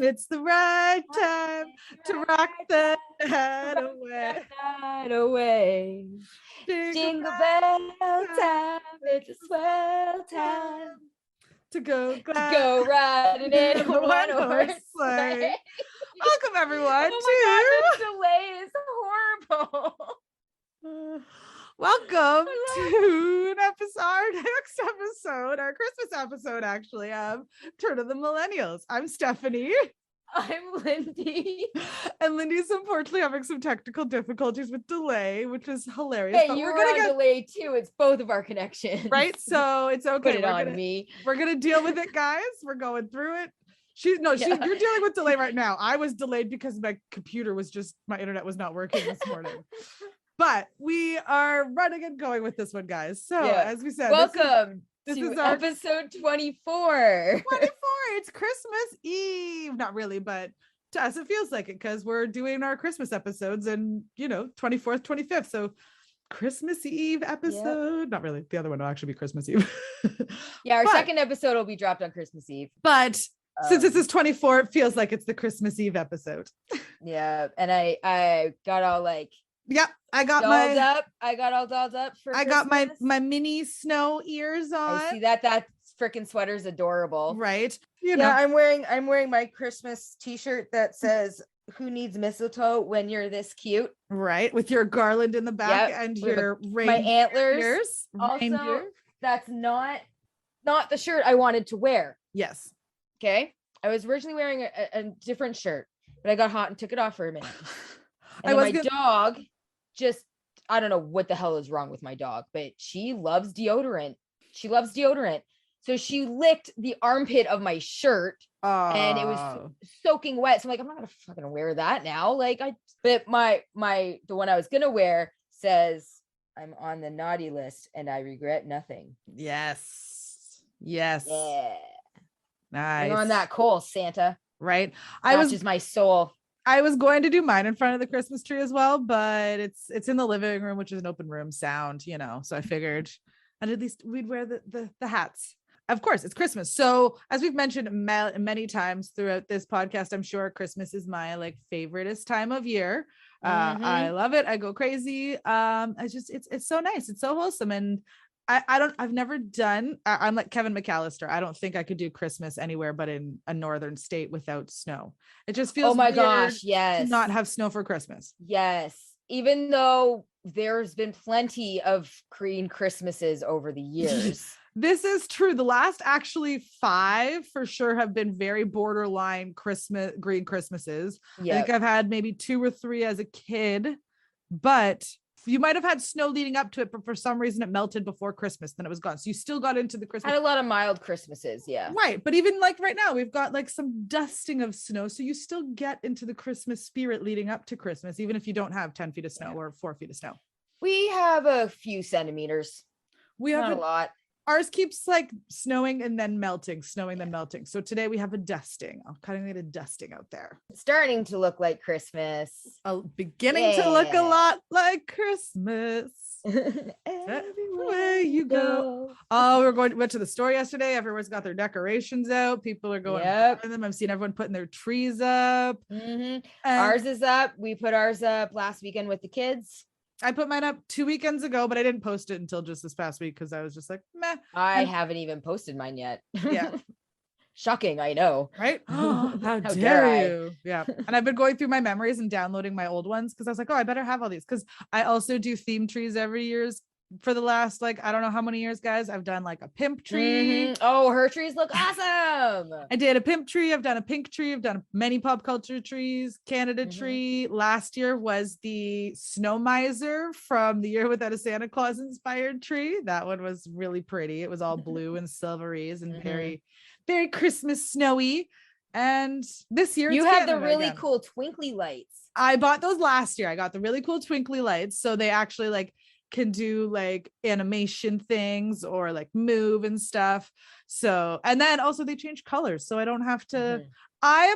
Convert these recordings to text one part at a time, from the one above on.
It's the right time to rock the night away. Jingle bell time, it's a swell time to go riding in a one-horse sleigh. Welcome everyone. Oh my God, this delay is horrible. Welcome to our next episode, our Christmas episode, actually, of Turn of the Millennials. I'm Stephanie. I'm Lindy. And Lindy's unfortunately having some technical difficulties with delay, which is hilarious. Hey, you're on delay too. It's both of our connections. Right? So it's okay. Put it on me. We're going to deal with it, guys. We're going through it. You're dealing with delay right now. I was delayed because my internet was not working this morning. But we are running and going with this one, guys. So as we said, welcome this is our episode 24. 24. It's Christmas Eve. Not really, but to us it feels like it because we're doing our Christmas episodes and 24th, 25th. So Christmas Eve episode. Yep. Not really. The other one will actually be Christmas Eve. Our second episode will be dropped on Christmas Eve. But since this is 24, it feels like it's the Christmas Eve episode. Yeah. And I got all like, I got all dolled up for Christmas. Got my mini snow ears on. I see that freaking sweater's adorable. Right. I'm wearing my Christmas t-shirt that says who needs mistletoe when you're this cute. Right. With your garland in the back and your my antlers. Also, that's not the shirt I wanted to wear. Yes. Okay. I was originally wearing a different shirt, but I got hot and took it off for a minute. And my dog I don't know what the hell is wrong with my dog, but she loves deodorant. So she licked the armpit of my shirt and it was soaking wet. So I'm like, I'm not gonna fucking wear that now. But the one I was gonna wear says I'm on the naughty list and I regret nothing. Yes. Yeah. Nice. You're on that coal, Santa. Right. Matches my soul. I was going to do mine in front of the Christmas tree as well, but it's in the living room, which is an open room sound, so I figured and at least we'd wear the hats. Of course, it's Christmas. So as we've mentioned many times throughout this podcast, I'm sure Christmas is my favoriteest time of year. I love it. I go crazy. It's so nice. It's so wholesome. And I've never done, I'm like Kevin McAllister. I don't think I could do Christmas anywhere but in a northern state without snow. It just feels gosh, yes. To not have snow for Christmas. Yes. Even though there's been plenty of green Christmases over the years. This is true. The last actually 5 for sure have been very borderline green Christmases. Yep. I think I've had maybe 2 or 3 as a kid, but you might have had snow leading up to it, but for some reason it melted before Christmas, then it was gone. So you still got into the Christmas. Had a lot of mild Christmases, yeah. Right. But even right now, we've got some dusting of snow. So you still get into the Christmas spirit leading up to Christmas, even if you don't have 10 feet of snow or 4 feet of snow. We have a few centimeters. We have not a lot. Ours keeps snowing and then melting, then melting. So today we have a dusting. I'm kind of get a dusting out there. It's starting to look like Christmas. Beginning to look a lot like Christmas. Everywhere you go. Oh, went to the store yesterday. Everyone's got their decorations out. People are going for them. I've seen everyone putting their trees up. Ours is up. We put ours up last weekend with the kids. I put mine up 2 weekends ago, but I didn't post it until just this past week because I was just like, meh. I haven't even posted mine yet. Yeah. Shocking, I know. Right? How dare you? Yeah. And I've been going through my memories and downloading my old ones because I was like, oh, I better have all these because I also do theme trees every year. For the last I don't know how many years, guys. I've done a pimp tree. Oh, her trees look awesome. I did a pimp tree. I've done a pink tree. I've done many pop culture trees. Canada tree. Last year was the Snow Miser from The Year Without a Santa Claus inspired tree. That one was really pretty. It was all blue and silveries and very, very Christmas snowy. And this year you have the really cool twinkly lights. I bought those last year. I got the really cool twinkly lights. So they actually can do animation things or move and stuff. So, and then also they change colors. So I don't have to, I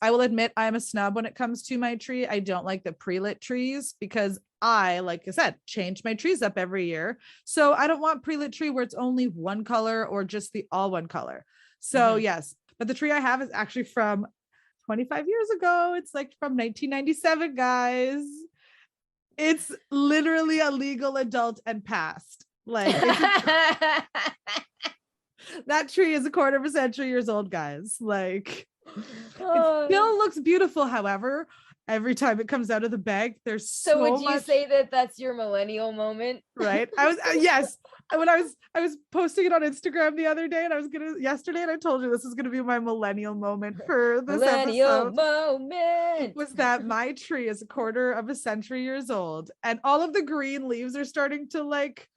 will admit I'm a snub when it comes to my tree. I don't like the pre-lit trees because like I said, change my trees up every year. So I don't want pre-lit tree where it's only one color or just the all one color. So yes, but the tree I have is actually from 25 years ago. It's like from 1997, guys. It's literally a legal adult and past. Like that tree is a quarter of a century years old, guys. Like it still looks beautiful. However, every time it comes out of the bag, there's so would you much... say that that's your millennial moment? Right. I was yes. When I was posting it on Instagram the other day, and yesterday, and I told you this is gonna be my millennial moment for this millennial episode. Moment Was that my tree is a quarter of a century years old, and all of the green leaves are starting to like.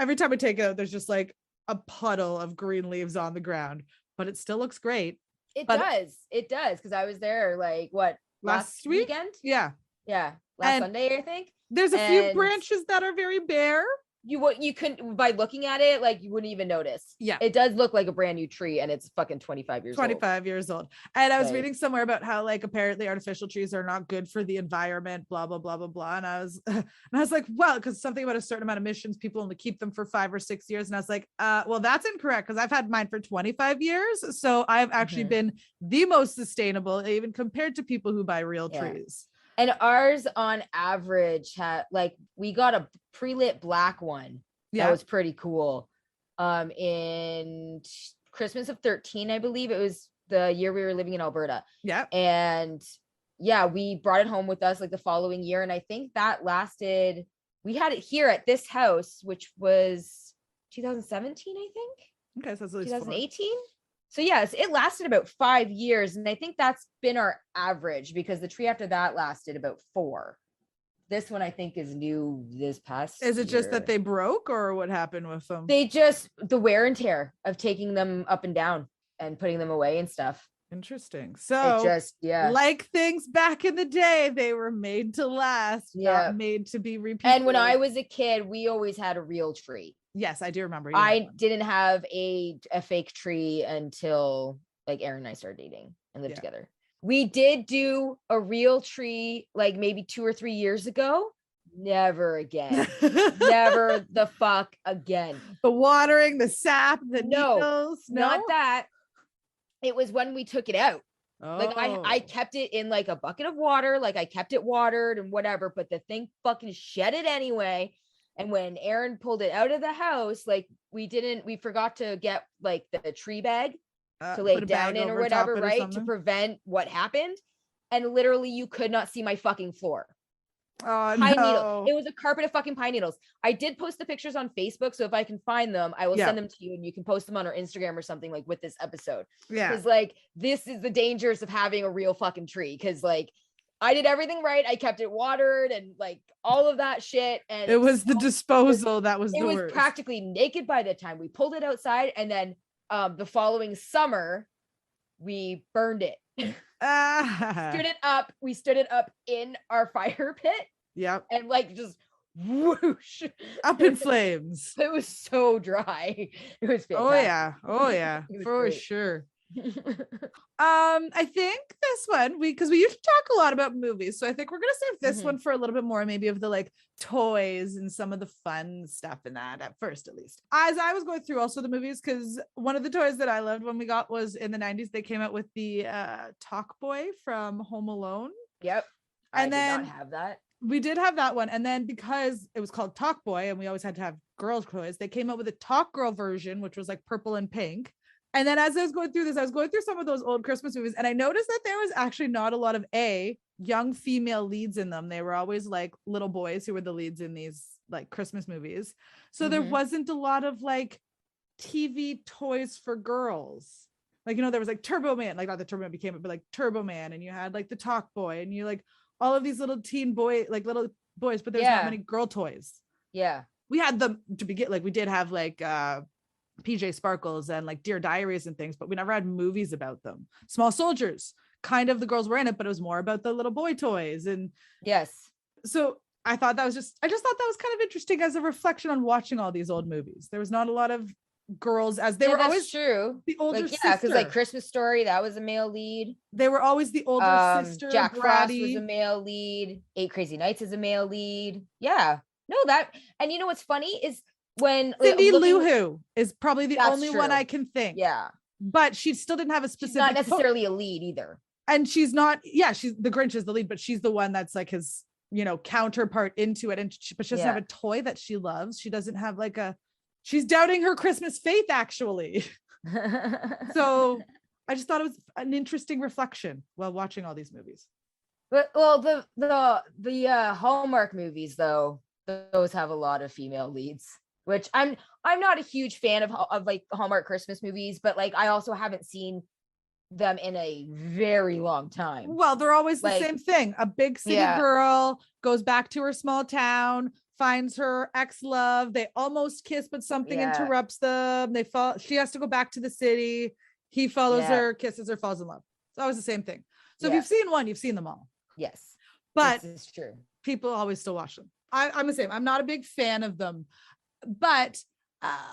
Every time I take it out, there's just like a puddle of green leaves on the ground, but it still looks great. It does, because I was there like what last weekend? Yeah, last Sunday, I think. There's a few branches that are very bare. You couldn't, by looking at it, like you wouldn't even notice. Yeah, it does look like a brand new tree, and it's fucking 25 years old. And I was reading somewhere about how like apparently artificial trees are not good for the environment, blah blah blah blah blah. And I was like, well, because something about a certain amount of emissions, people only keep them for 5 or 6 years. And I was like, well, that's incorrect, because I've had mine for 25 years, so I've actually been the most sustainable, even compared to people who buy real trees. And ours on average had like, we got a pre-lit black one. That was pretty cool. In Christmas of 13, I believe it was the year we were living in Alberta. Yeah. And we brought it home with us like the following year. And I think that lasted, we had it here at this house, which was 2017, I think. Okay. So that's at least 2018. So yes, it lasted about 5 years. And I think that's been our average, because the tree after that lasted about 4. This one I think is new this past year. Is it year. Just that they broke, or what happened with them? The wear and tear of taking them up and down and putting them away and stuff. Interesting. So like things back in the day, they were made to last, not made to be repeated. And when I was a kid, we always had a real tree. Yes, I do remember. I didn't have a fake tree until like Aaron and I started dating and lived together. We did do a real tree like maybe 2 or 3 years ago. Never again. Never the fuck again. The watering, the sap, the needles. No, not that. It was when we took it out. Like I kept it in like a bucket of water, like I kept it watered and whatever, but the thing fucking shed it anyway. And when Aaron pulled it out of the house, like we forgot to get like the tree bag to lay down in or whatever, right? To prevent what happened. And literally you could not see my fucking floor. Oh, pine needles. It was a carpet of fucking pine needles. I did post the pictures on Facebook, so if I can find them, I will send them to you, and you can post them on our Instagram or something like with this episode. Yeah, because like this is the dangers of having a real fucking tree. Because like I did everything right. I kept it watered and like all of that shit. And it was the disposal that was the worst. It was practically naked by the time we pulled it outside, and then the following summer we burned it. We stood it up in our fire pit. Yep. And like just whoosh up in flames. It was so dry. It was fantastic. Oh yeah for great. Sure. I think this one because we usually talk a lot about movies, so I think we're gonna save this one for a little bit more, maybe of the like toys and some of the fun stuff in that at first, at least. As I was going through also the movies, because one of the toys that I loved when we got was in the 90s. They came out with the Talk Boy from Home Alone. Yep. And I did not have that. We did have that one, and then because it was called Talk Boy and we always had to have girls toys, they came out with a Talk Girl version, which was like purple and pink. And then as I was going through this, I was going through some of those old Christmas movies, and I noticed that there was actually not a lot of young female leads in them. They were always like little boys who were the leads in these like Christmas movies. So there wasn't a lot of like TV toys for girls. Like, you know, there was like Turbo Man, like not the Turbo Man became it, but like Turbo Man, and you had like the Talk Boy, and you like all of these little teen boy, like little boys, but there's not many girl toys. Yeah. We had them to begin, like we did have like PJ Sparkles and like Dear Diaries and things, but we never had movies about them. Small Soldiers, kind of the girls were in it, but it was more about the little boy toys. And yes, so I just thought that was kind of interesting as a reflection on watching all these old movies. There was not a lot of girls, as they were always true. The older like, sister, because like Christmas Story, that was a male lead. They were always the older sister. Jack Frost was a male lead. 8 Crazy Nights is a male lead. Yeah, no, that, and you know what's funny is when Cindy Lou Who is probably the only one I can think. Yeah, but she still didn't have a specific. She's not necessarily a lead either. And she's not, she's the Grinch is the lead, but she's the one that's like his, counterpart into it. And but she doesn't have a toy that she loves. She doesn't have she's doubting her Christmas faith, actually. So I just thought it was an interesting reflection while watching all these movies. But the Hallmark movies, though, those have a lot of female leads, which I'm not a huge fan of like Hallmark Christmas movies, but like I also haven't seen them in a very long time. Well, they're always the same thing. A big city girl goes back to her small town, finds her ex-love. They almost kiss, but something interrupts them. She has to go back to the city. He follows her, kisses her, falls in love. It's always the same thing. So if you've seen one, you've seen them all. Yes. But this is true. People always still watch them. I'm the same. I'm not a big fan of them. But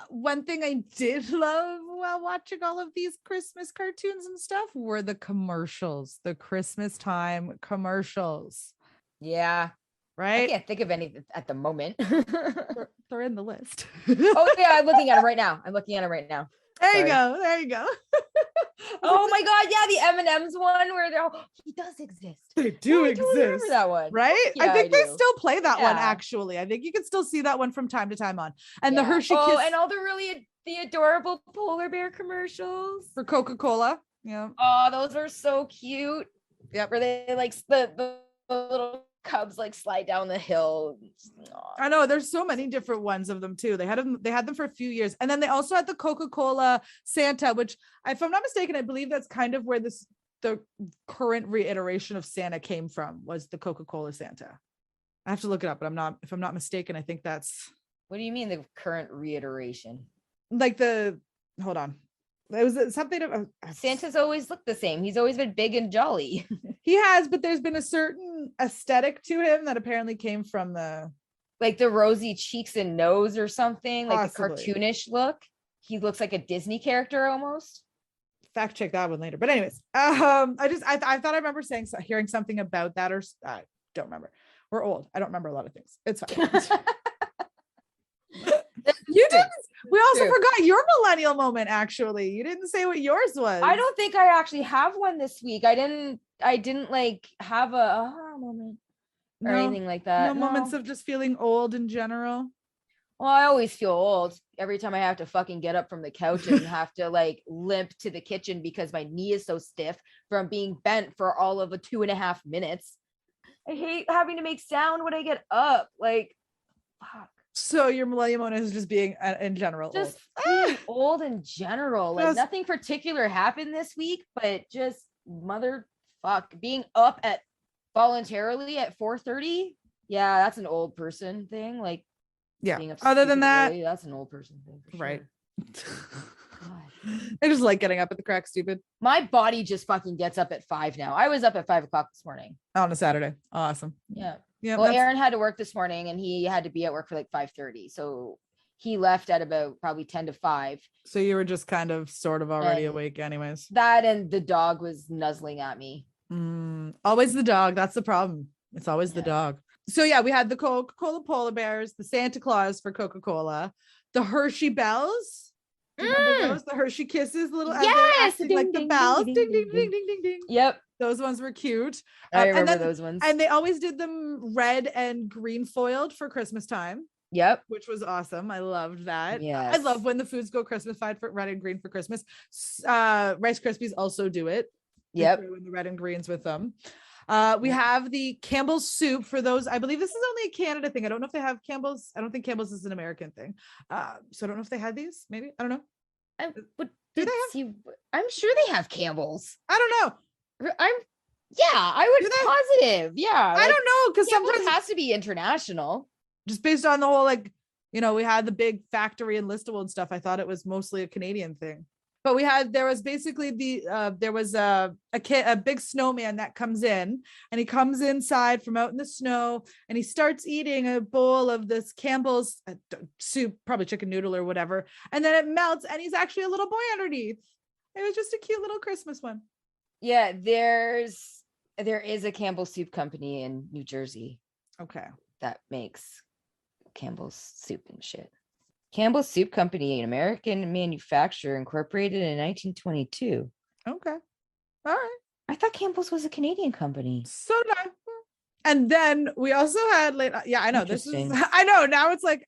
one thing I did love while watching all of these Christmas cartoons and stuff were the commercials, the Christmas time commercials. Yeah. Right. I can't think of any at the moment. They're in the list. Oh yeah, I'm looking at it right now. There you go. Oh my God. Yeah. The M&M's one where he does exist. They do exist. I remember that one. Right. Yeah, I think they still play that one. Actually, I think you can still see that one from time to time on. And the Hershey Kiss. And all the adorable polar bear commercials for Coca-Cola. Yeah. Oh, those are so cute. Yep. Where they like the little cubs like slide down the hill. I know there's so many different ones of them too. They had them for a few years, and then they also had the Coca-Cola Santa, which, if I'm not mistaken, I believe that's kind of where the current reiteration of Santa came from, was the Coca-Cola Santa. I have to look it up, but if I'm not mistaken, I think that's. What do you mean the current reiteration? Like hold on. It was something. Santa's always looked the same. He's always been big and jolly. He has, but there's been a certain aesthetic to him that apparently came from the rosy cheeks and nose or something, like Possibly. the cartoonish look. He looks like a Disney character almost. Fact check that one later. But anyways, I thought I remember hearing something about that, or I don't remember. We're old. I don't remember a lot of things. It's fine. You didn't. We also forgot your millennial moment. Actually, you didn't say what yours was. I don't think I actually have one this week. I didn't like have a moment or anything like that. No moments of just feeling old in general. Well, I always feel old every time I have to fucking get up from the couch and have to like limp to the kitchen because my knee is so stiff from being bent for all of 2.5 minutes. I hate having to make sound when I get up. Like, fuck. So your millennial moment is just being in general just old. Being old in general. Like nothing particular happened this week, but just motherfuck being up voluntarily at 4:30. Yeah, that's an old person thing. Like, being up other than that, early, that's an old person thing. Right. I just like getting up at the crack stupid. My body just fucking gets up at 5 now. I was up at 5 o'clock this morning. On a Saturday. Awesome. Yeah. Well, Aaron had to work this morning and he had to be at work for like 5:30. So he left at about probably 10 to 5. So you were just kind of sort of already awake anyways. That and the dog was nuzzling at me. Always the dog. That's the problem. It's always the dog. So yeah, we had the Coca-Cola polar bears, the Santa Claus for Coca-Cola, the Hershey bells. Do you remember those? The Hershey kisses, little ding, like the ding, bells. ding, Ding, ding, ding, ding, ding, ding, ding. Yep. Those ones were cute. I remember those ones. And they always did them red and green foiled for Christmas time. Yep. Which was awesome. I loved that. Yes. I love when the foods go Christmas-fied for red and green for Christmas. Rice Krispies also do it. Yep. In the red and greens with them. We have the Campbell's soup for those. I believe this is only a Canada thing. I don't know if they have Campbell's. I don't think Campbell's is an American thing. So I don't know if they had these. Maybe. I don't know. I'm sure they have Campbell's. I don't know. I would be positive. Yeah. I don't know, because sometimes it has to be international. Just based on the whole, we had the big factory in Listowel and stuff. I thought it was mostly a Canadian thing. But there was basically a big snowman that comes in, and he comes inside from out in the snow, and he starts eating a bowl of this Campbell's soup, probably chicken noodle or whatever. And then it melts, and he's actually a little boy underneath. It was just a cute little Christmas one. Yeah, there is a Campbell's soup company in New Jersey. Okay. That makes Campbell's soup and shit. Campbell's Soup Company, an American manufacturer, incorporated in 1922. Okay. All right. I thought Campbell's was a Canadian company. So did I. And then we also had I know this is I know now it's like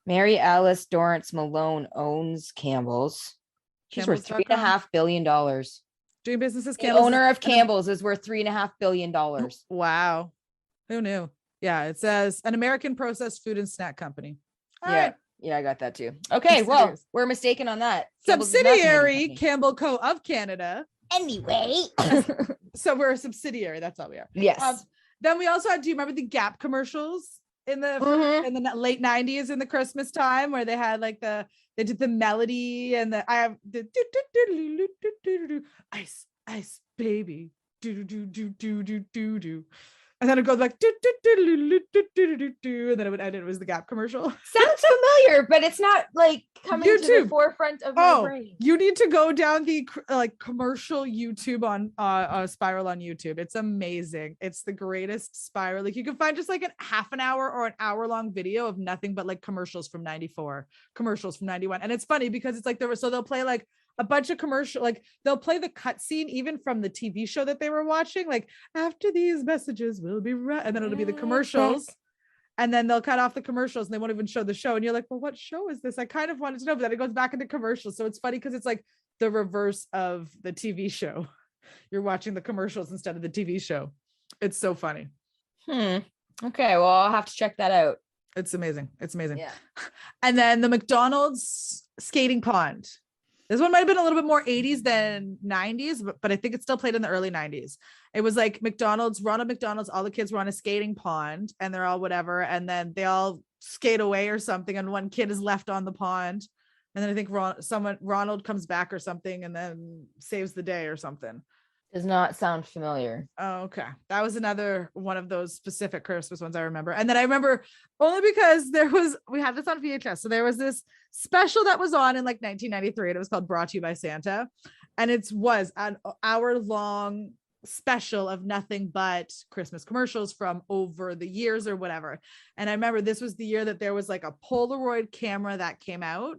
Mary Alice Dorrance Malone owns Campbell's. She's worth $3.5 billion. Doing business as Campbell's. The owner of Campbell's is worth $3.5 billion. Wow. Who knew? Yeah, it says an American processed food and snack company. All right. Yeah, I got that too. Okay, well, we're mistaken on that. Subsidiary Campbell Co. of Canada. Anyway. So we're a subsidiary. That's all we are. Yes. Then we also had, do you remember the Gap commercials in the late 90s in the Christmas time where they had like they did the melody and I have the ice baby do do do do do do do. And then it goes like and then it would end. It was the Gap commercial. Sounds familiar, but it's not like coming to the forefront of my brain. You need to go down the commercial YouTube on spiral on YouTube. It's amazing. It's the greatest spiral. Like you can find just like a half an hour or an hour long video of nothing but like commercials from 94, commercials from 91. And it's funny because it's like they'll play like a bunch of commercial, like they'll play the cutscene even from the TV show that they were watching, like after these messages will be right, and then it'll be the commercials, and then they'll cut off the commercials and they won't even show the show, and you're like, well, what show is this? I kind of wanted to know, but then it goes back into commercials. So it's funny because it's like the reverse of the TV show. You're watching the commercials instead of the TV show. It's so funny. Okay, well, I'll have to check that out. It's amazing. It's amazing. Yeah. And then the McDonald's skating pond. This one might have been a little bit more 80s than 90s, but I think it still played in the early 90s. It was like Ronald McDonald's, all the kids were on a skating pond and they're all whatever. And then they all skate away or something. And one kid is left on the pond. And then I think Ronald comes back or something and then saves the day or something. Does not sound familiar. Oh, okay. That was another one of those specific Christmas ones I remember. And then I remember only because we had this on VHS. So there was this special that was on in like 1993. And it was called Brought to You by Santa. And it was an hour-long special of nothing but Christmas commercials from over the years or whatever. And I remember this was the year that there was like a Polaroid camera that came out.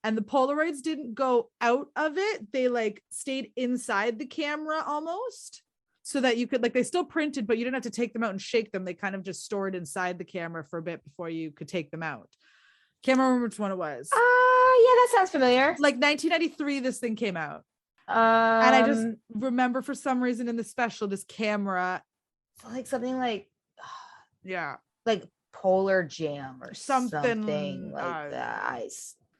And the Polaroids didn't go out of it. They like stayed inside the camera almost so that you could they still printed, but you didn't have to take them out and shake them. They kind of just stored inside the camera for a bit before you could take them out. Can't remember which one it was. Yeah, that sounds familiar. Like 1993, this thing came out. And I just remember for some reason in the special, this camera. So like something like, yeah, like Polar Jam or something like that.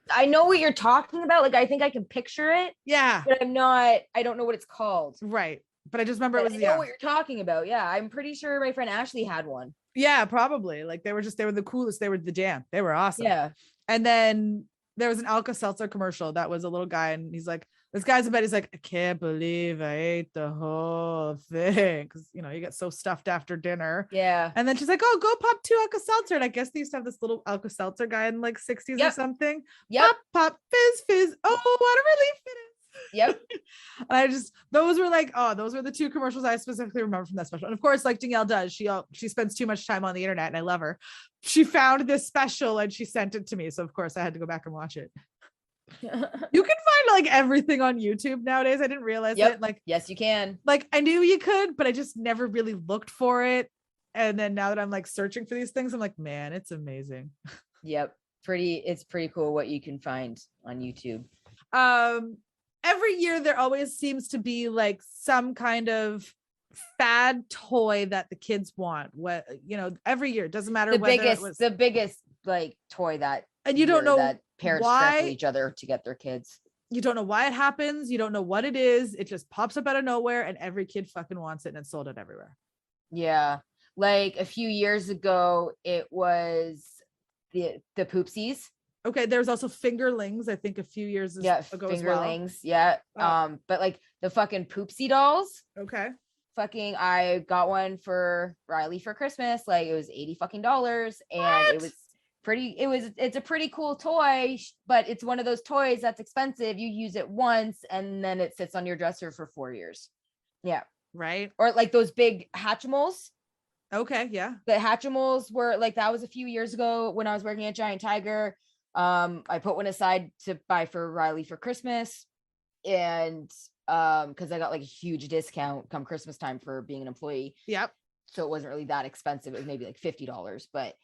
I know what you're talking about. Like, I think I can picture it. Yeah. But I don't know what it's called. Right. But I just remember I know what you're talking about. Yeah. I'm pretty sure my friend Ashley had one. Yeah, probably. Like they were the coolest. They were the jam. They were awesome. Yeah. And then there was an Alka-Seltzer commercial that was a little guy. And he's like, this guy's in bed. He's like, I can't believe I ate the whole thing. Cause you get so stuffed after dinner. Yeah. And then she's like, oh, go pop 2 Alka-Seltzer. And I guess they used to have this little Alka-Seltzer guy in like 60s or something. Yep. Pop, pop, fizz, fizz. Oh, what a relief it is. Yep. And those were the 2 commercials I specifically remember from that special. And of course, like Danielle does, she spends too much time on the internet and I love her. She found this special and she sent it to me. So of course I had to go back and watch it. You can find like everything on YouTube nowadays. I didn't realize it. Like, yes, you can. Like I knew you could, but I just never really looked for it. And then now that I'm like searching for these things, I'm like, man, it's amazing. Yep. It's pretty cool what you can find on YouTube. Every year there always seems to be like some kind of fad toy that the kids want. Every year, it doesn't matter the biggest like toy that, and you don't know that parents trample each other to get their kids. You don't know why it happens. You don't know what it is. It just pops up out of nowhere and every kid fucking wants it and it's sold out everywhere. Yeah. Like a few years ago, it was the Poopsies. Okay, there's also fingerlings, I think a few years ago fingerlings, as well. Yeah. But like the fucking Poopsie dolls. Okay. I got one for Riley for Christmas. Like it was $80 fucking dollars, and it's a pretty cool toy, but it's one of those toys that's expensive. You use it once and then it sits on your dresser for 4 years. Yeah. Right. Or like those big Hatchimals. Okay, yeah. The Hatchimals were like, that was a few years ago when I was working at Giant Tiger. I put one aside to buy for Riley for Christmas. and because I got like a huge discount come Christmas time for being an employee. Yep. So it wasn't really that expensive. It was maybe like $50, but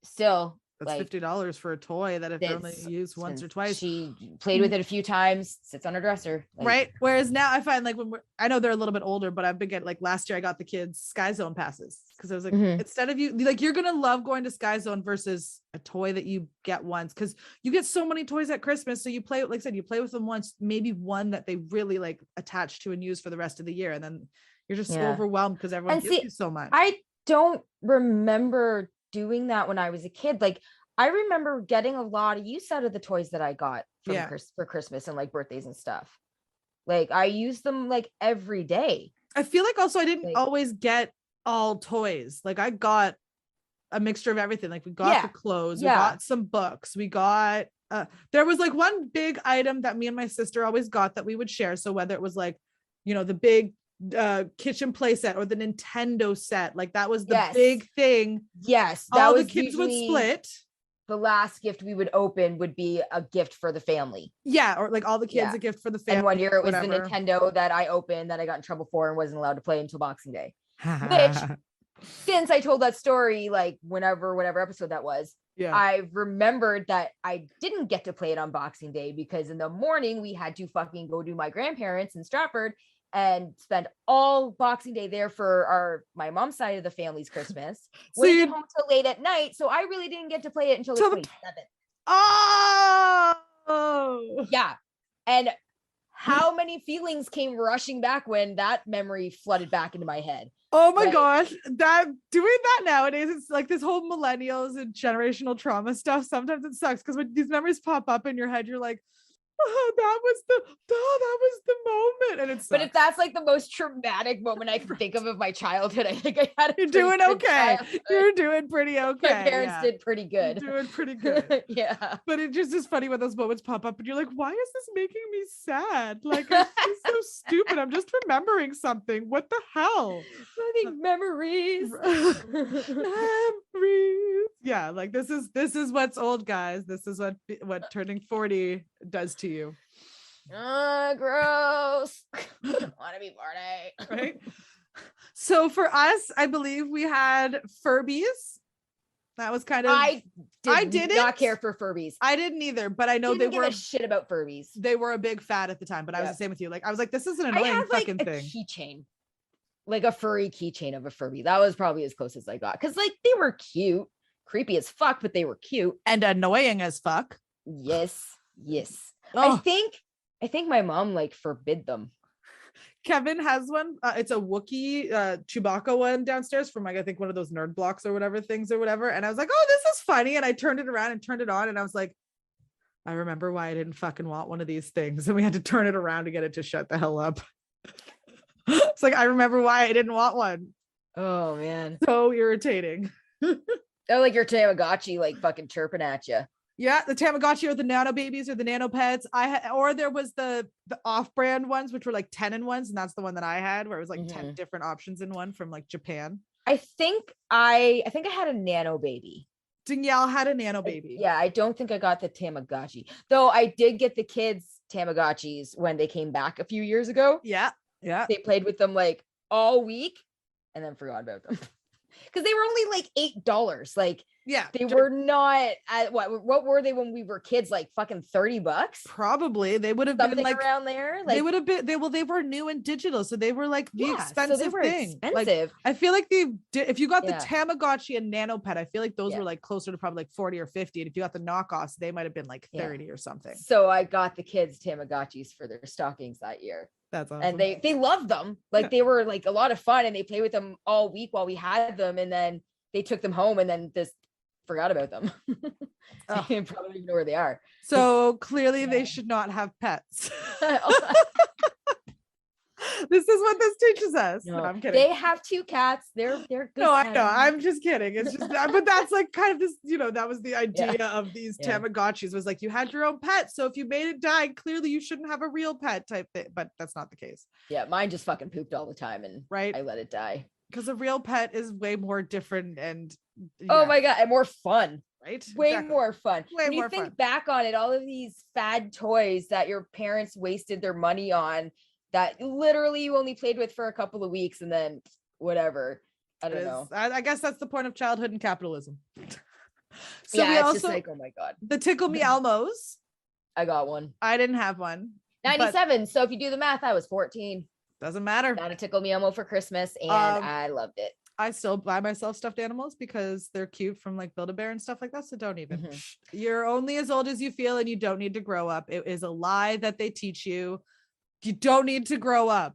still that's like $50 for a toy that if they're only used once or twice. She played with it a few times, sits on her dresser. Like, right. Whereas now I find like I know they're a little bit older, but I've been getting like last year I got the kids Sky Zone passes because I was like, instead of you, like you're going to love going to Sky Zone versus a toy that you get once because you get so many toys at Christmas. So you play, like I said, you play with them once, maybe one that they really like attach to and use for the rest of the year. And then you're just so overwhelmed because everyone gives you so much. I don't remember doing that when I was a kid. Like I remember getting a lot of use out of the toys that I got for Christmas and like birthdays and stuff. Like I used them like every day. I feel like also I didn't always get all toys. Like I got a mixture of everything. Like we got the clothes, we got some books, we got there was like one big item that me and my sister always got that we would share. So whether it was like, you know, the big kitchen play set or the Nintendo set, like that was the big thing. Yes, that all the kids would split. The last gift we would open would be a gift for the family. Yeah, or like all the kids a gift for the family. And one year it was the Nintendo that I opened that I got in trouble for and wasn't allowed to play until Boxing Day. Which, since I told that story, like whatever episode that was, I remembered that I didn't get to play it on Boxing Day because in the morning we had to fucking go to my grandparents in Stratford and spend all Boxing Day there for my mom's side of the family's Christmas. Wouldn't get home till late at night, so I really didn't get to play it until the 27th. Oh, yeah. And how many feelings came rushing back when that memory flooded back into my head. Oh my gosh, that doing that nowadays, it's like this whole millennials and generational trauma stuff. Sometimes it sucks because when these memories pop up in your head, you're like, oh, that was the moment. And it's, but if that's like the most traumatic moment I can think of my childhood, I think I had you're doing okay. You're doing pretty okay. My parents did pretty good. You're doing pretty good. Yeah. But it just is funny when those moments pop up and you're like, why is this making me sad? Like, it's so stupid. I'm just remembering something. What the hell? Memories. Memories. Yeah, like this is what's old, guys. This is what turning 40 does to you. Gross. I don't want to be 40. Right. So for us, I believe we had Furbies. That was kind of I did not care for Furbies. I didn't either, but I know they were a shit about Furbies. They were a big fad at the time, but I was the same with you. Like I was like, this is an annoying fucking thing. Keychain. Like a furry keychain of a Furby. That was probably as close as I got. Cause like they were cute, creepy as fuck, but they were cute. And annoying as fuck. Yes. Oh. I think my mom like forbid them. Kevin has one. It's a Wookiee Chewbacca one downstairs from like I think one of those nerd blocks or whatever things or whatever. And I was like, oh, this is funny. And I turned it around and turned it on, and I was like, I remember why I didn't fucking want one of these things. And we had to turn it around to get it to shut the hell up. It's like I remember why I didn't want one. Oh man, so irritating. Oh, like your Tamagotchi like fucking chirping at you. Yeah, the Tamagotchi or the nano babies or the nano pets. Or there was the off-brand ones, which were like 10-in-1s, and that's the one that I had, where it was like 10 different options in one from like Japan. I think I had a nano baby. Danielle had a nano baby. Yeah, I don't think I got the Tamagotchi, though. I did get the kids Tamagotchis when they came back a few years ago. Yeah. They played with them like all week and then forgot about them because they were only like $8. Like, yeah, they were not at what were they when we were kids? Like fucking $30. Probably. They would have been like around there. Like, they would have been. They were new and digital, so they were like the expensive so they were thing. Expensive. Like, I feel like if you got the Tamagotchi and Nano Pet, I feel like those were like closer to probably like 40 or 50. And if you got the knockoffs, they might have been like 30 or something. So I got the kids Tamagotchis for their stockings that year. That's awesome. And they loved them. Like they were like a lot of fun, and they played with them all week while we had them, and then they took them home and then just forgot about them. I probably don't even know where they are. So clearly they should not have pets. This is what this teaches us. No, I'm kidding. They have 2 cats. They're good. No, I know. I'm just kidding. It's just, but that's like kind of this, that was the idea of these Tamagotchis, was like you had your own pet. So if you made it die, clearly you shouldn't have a real pet type thing. But that's not the case. Yeah, mine just fucking pooped all the time, and I let it die. Because a real pet is way more different and oh my god, and more fun. right? Way Exactly. more fun. Way when you more think fun. back on it, all of these fad toys that your parents wasted their money on that literally you only played with for a couple of weeks and then whatever. I don't know. I guess that's the point of childhood and capitalism. So yeah, we it's also, just like, oh my God. the Tickle Me Elmos. I got one. I didn't have one. 97. So if you do the math, I was 14. Doesn't matter. Got a Tickle Me Elmo for Christmas and I loved it. I still buy myself stuffed animals because they're cute from like Build-A-Bear and stuff like that. So don't even. You're only as old as you feel and you don't need to grow up. It is a lie that they teach you. You don't need to grow up.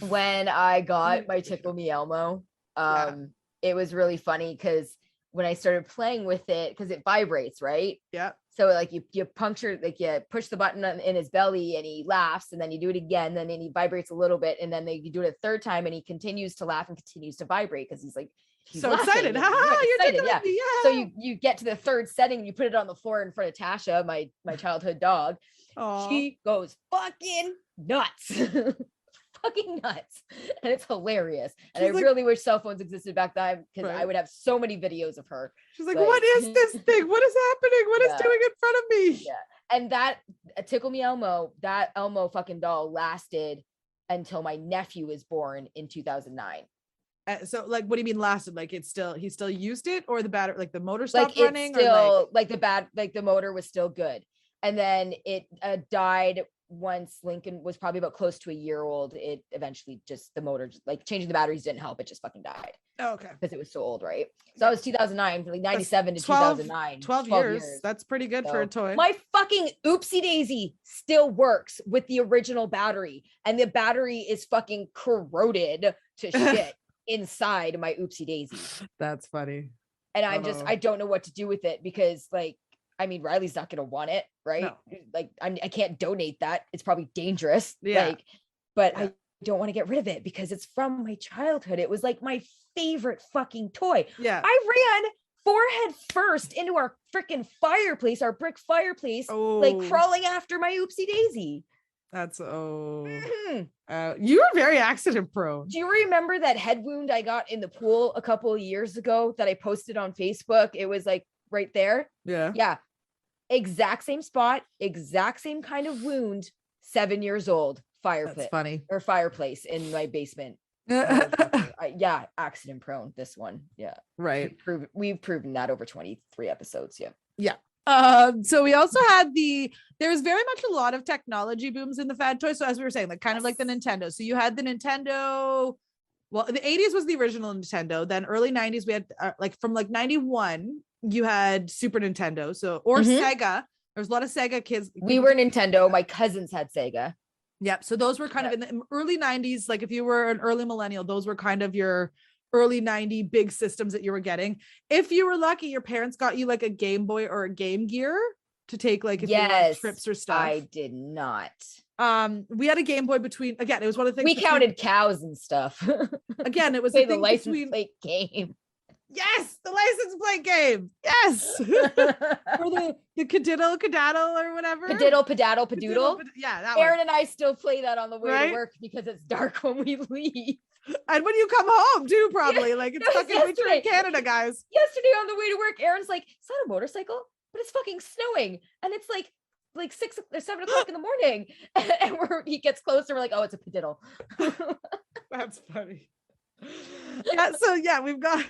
When I got my Tickle Me Elmo, it was really funny because when I started playing with it, because it vibrates, right? Yeah. So like you puncture, like you push the button in his belly and he laughs, and then you do it again, then he vibrates a little bit, and then you do it a third time and he continues to laugh and continues to vibrate because he's like so excited. You're excited. yeah. Me, yeah. So you get to the third setting and you put it on the floor in front of Tasha, my childhood dog. Aww. She goes fucking nuts. Fucking nuts, and it's hilarious. And I really wish cell phones existed back then because I would have so many videos of her. She's like, what is this thing? What is happening? What is doing in front of me? Yeah. And that Tickle Me Elmo, that Elmo fucking doll lasted until my nephew was born in 2009. So like, what do you mean lasted? Like he still used it, or the battery, like the motor stopped like running, still, or like the motor was still good, and then it died once Lincoln was probably about close to a year old. It eventually just, the motor, like changing the batteries didn't help. It just fucking died. Oh, okay. Because it was so old, right? So that was 2009, like 97 to 2009. 12 years. That's pretty good for a toy. My fucking Oopsie Daisy still works with the original battery, and the battery is fucking corroded to shit inside my Oopsie Daisy. That's funny. And I don't know what to do with it because, like, I mean, Riley's not gonna want it, right? No. Like, I can't donate that. It's probably dangerous. Yeah. Like, but I don't want to get rid of it because it's from my childhood. It was like my favorite fucking toy. Yeah. I ran forehead first into our freaking fireplace, our brick fireplace, like crawling after my Oopsie Daisy. That's you were very accident prone. Do you remember that head wound I got in the pool a couple of years ago that I posted on Facebook? It was like right there. Yeah. Exact same spot, exact same kind of wound, 7 years old, fireplace. That's funny. Or fireplace in my basement. Accident prone, this one. Yeah. Right. We've proven that over 23 episodes. Yeah. Yeah. So we also had there's very much a lot of technology booms in the fad toys. So as we were saying, like kind of like the Nintendo. So you had the Nintendo. Well, the 80s was the original Nintendo. Then early 90s, we had like from like 91, you had Super Nintendo. So, or Sega. There's a lot of Sega kids. We were Nintendo. My cousins had Sega. Yep. So those were kind of in the early 90s. Like if you were an early millennial, those were kind of your early 90 big systems that you were getting. If you were lucky, your parents got you like a Game Boy or a Game Gear to take like if you were on trips or stuff. I did not. We had a Game Boy between, again, it was one of the things we counted cows and stuff. Again, it was the license plate game. Yes, the license plate game. Yes. Or the cadiddle cadaddle or whatever. Cadiddle padaddle padoodle. Yeah, that Aaron one. and I still play that on the way to work because it's dark when we leave. And when you come home too, probably. Like it's fucking winter in Canada, guys. Yesterday on the way to work, Aaron's like, "Is that a motorcycle?" But it's fucking snowing, and it's like 6 or 7 o'clock in the morning, and he gets closer. We're like, "Oh, it's a padiddle." That's funny. Yeah. So yeah, we've got.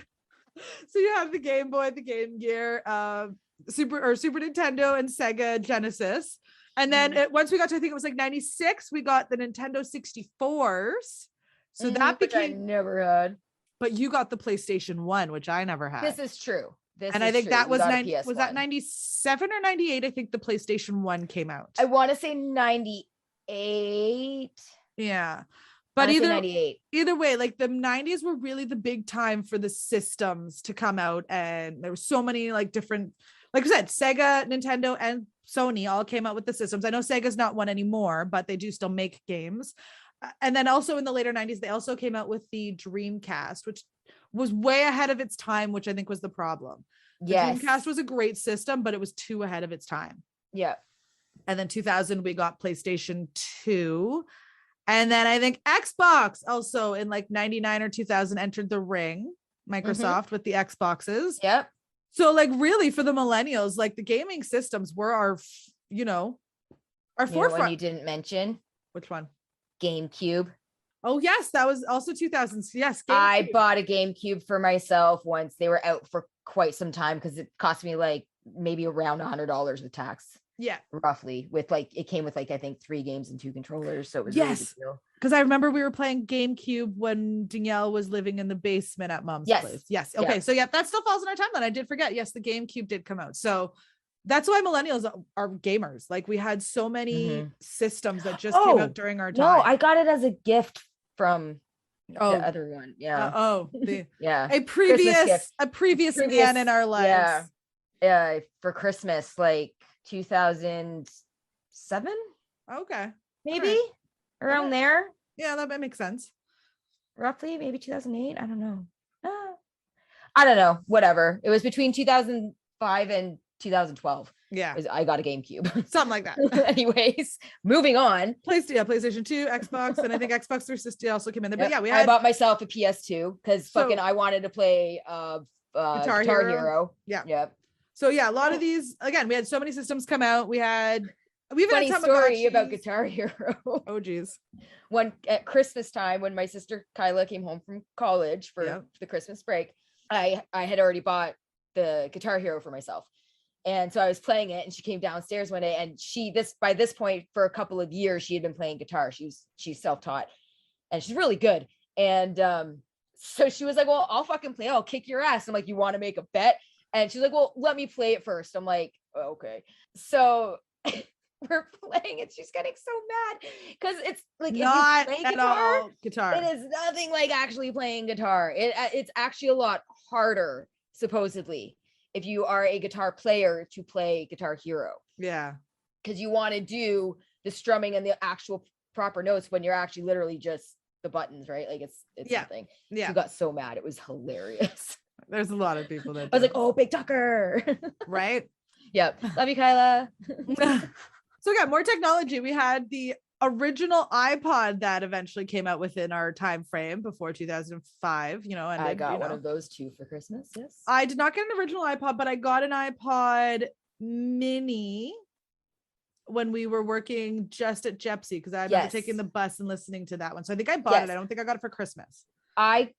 So you have the Game Boy, the Game Gear, Super Nintendo, and Sega Genesis, and then once we got to, I think it was like 96, we got the Nintendo 64s. So that became, which I never had. But you got the PlayStation 1, which I never had. This is true. I think that was was that 97 or 98? I think the PlayStation 1 came out. I want to say 98. Yeah. But either way, like the 90s were really the big time for the systems to come out. And there were so many like different, like I said, Sega, Nintendo, and Sony all came out with the systems. I know Sega's not one anymore, but they do still make games. And then also in the later 90s, they also came out with the Dreamcast, which was way ahead of its time, which I think was the problem. The Dreamcast was a great system, but it was too ahead of its time. Yeah. And then 2000, we got PlayStation 2. And then I think Xbox also in like 99 or 2000 entered the ring, Microsoft with the Xboxes. Yep. So like really for the millennials, like the gaming systems were our, you know, our forefront. One you didn't mention. Which one? GameCube. Oh yes, that was also 2000s. Yes, GameCube. I bought a GameCube for myself once. They were out for quite some time because it cost me like maybe around $100 with tax. Yeah, roughly. With like it came with like I think 3 games and 2 controllers, so it was yes. Really because I remember we were playing GameCube when Danielle was living in the basement at mom's place. Yes. Okay. So yeah, that still falls in our timeline. I did forget. Yes, the GameCube did come out. So that's why millennials are gamers. Like we had so many systems that just came out during our time. No, I got it as a gift from the other one. Yeah. A previous man in our lives. Yeah. For Christmas, like 2007. Okay. Maybe around there. Yeah, that makes sense. Roughly, maybe 2008. I don't know. I don't know. Whatever. It was between 2005 and 2012. Yeah. I got a GameCube. Something like that. Anyways, moving on. PlayStation 2, Xbox, and I think Xbox 360 also came in there. But yeah, I bought myself a PS2 because I wanted to play Guitar Hero. Yeah. Yep. So yeah, a lot of these, again, we had so many systems come out. We even had story about Guitar Hero. Oh geez. One at Christmas time when my sister Kyla came home from college for the Christmas break, I had already bought the Guitar Hero for myself. And so I was playing it and she came downstairs one day and by this point for a couple of years, she had been playing guitar. She's self-taught and she's really good. And so she was like, well, I'll fucking play. I'll kick your ass. I'm like, you want to make a bet? And she's like, well, let me play it first. I'm like, oh, okay. So we're playing and she's getting so mad because it's like not if you play guitar. It is nothing like actually playing guitar. It's actually a lot harder, supposedly, if you are a guitar player to play Guitar Hero. Yeah. Because you want to do the strumming and the actual proper notes when you're actually literally just the buttons, right? Like it's something. Yeah. She got so mad. It was hilarious. There's a lot of people that I was like, oh, Big Tucker. Right? Yep. Love you, Kyla. So yeah, more technology. We had the original iPod that eventually came out within our time frame before 2005, and I got one of those too for Christmas. Yes. I did not get an original iPod, but I got an iPod mini when we were working just at Jepsy because I remember taking the bus and listening to that one. So I think I bought it. I don't think I got it for Christmas. I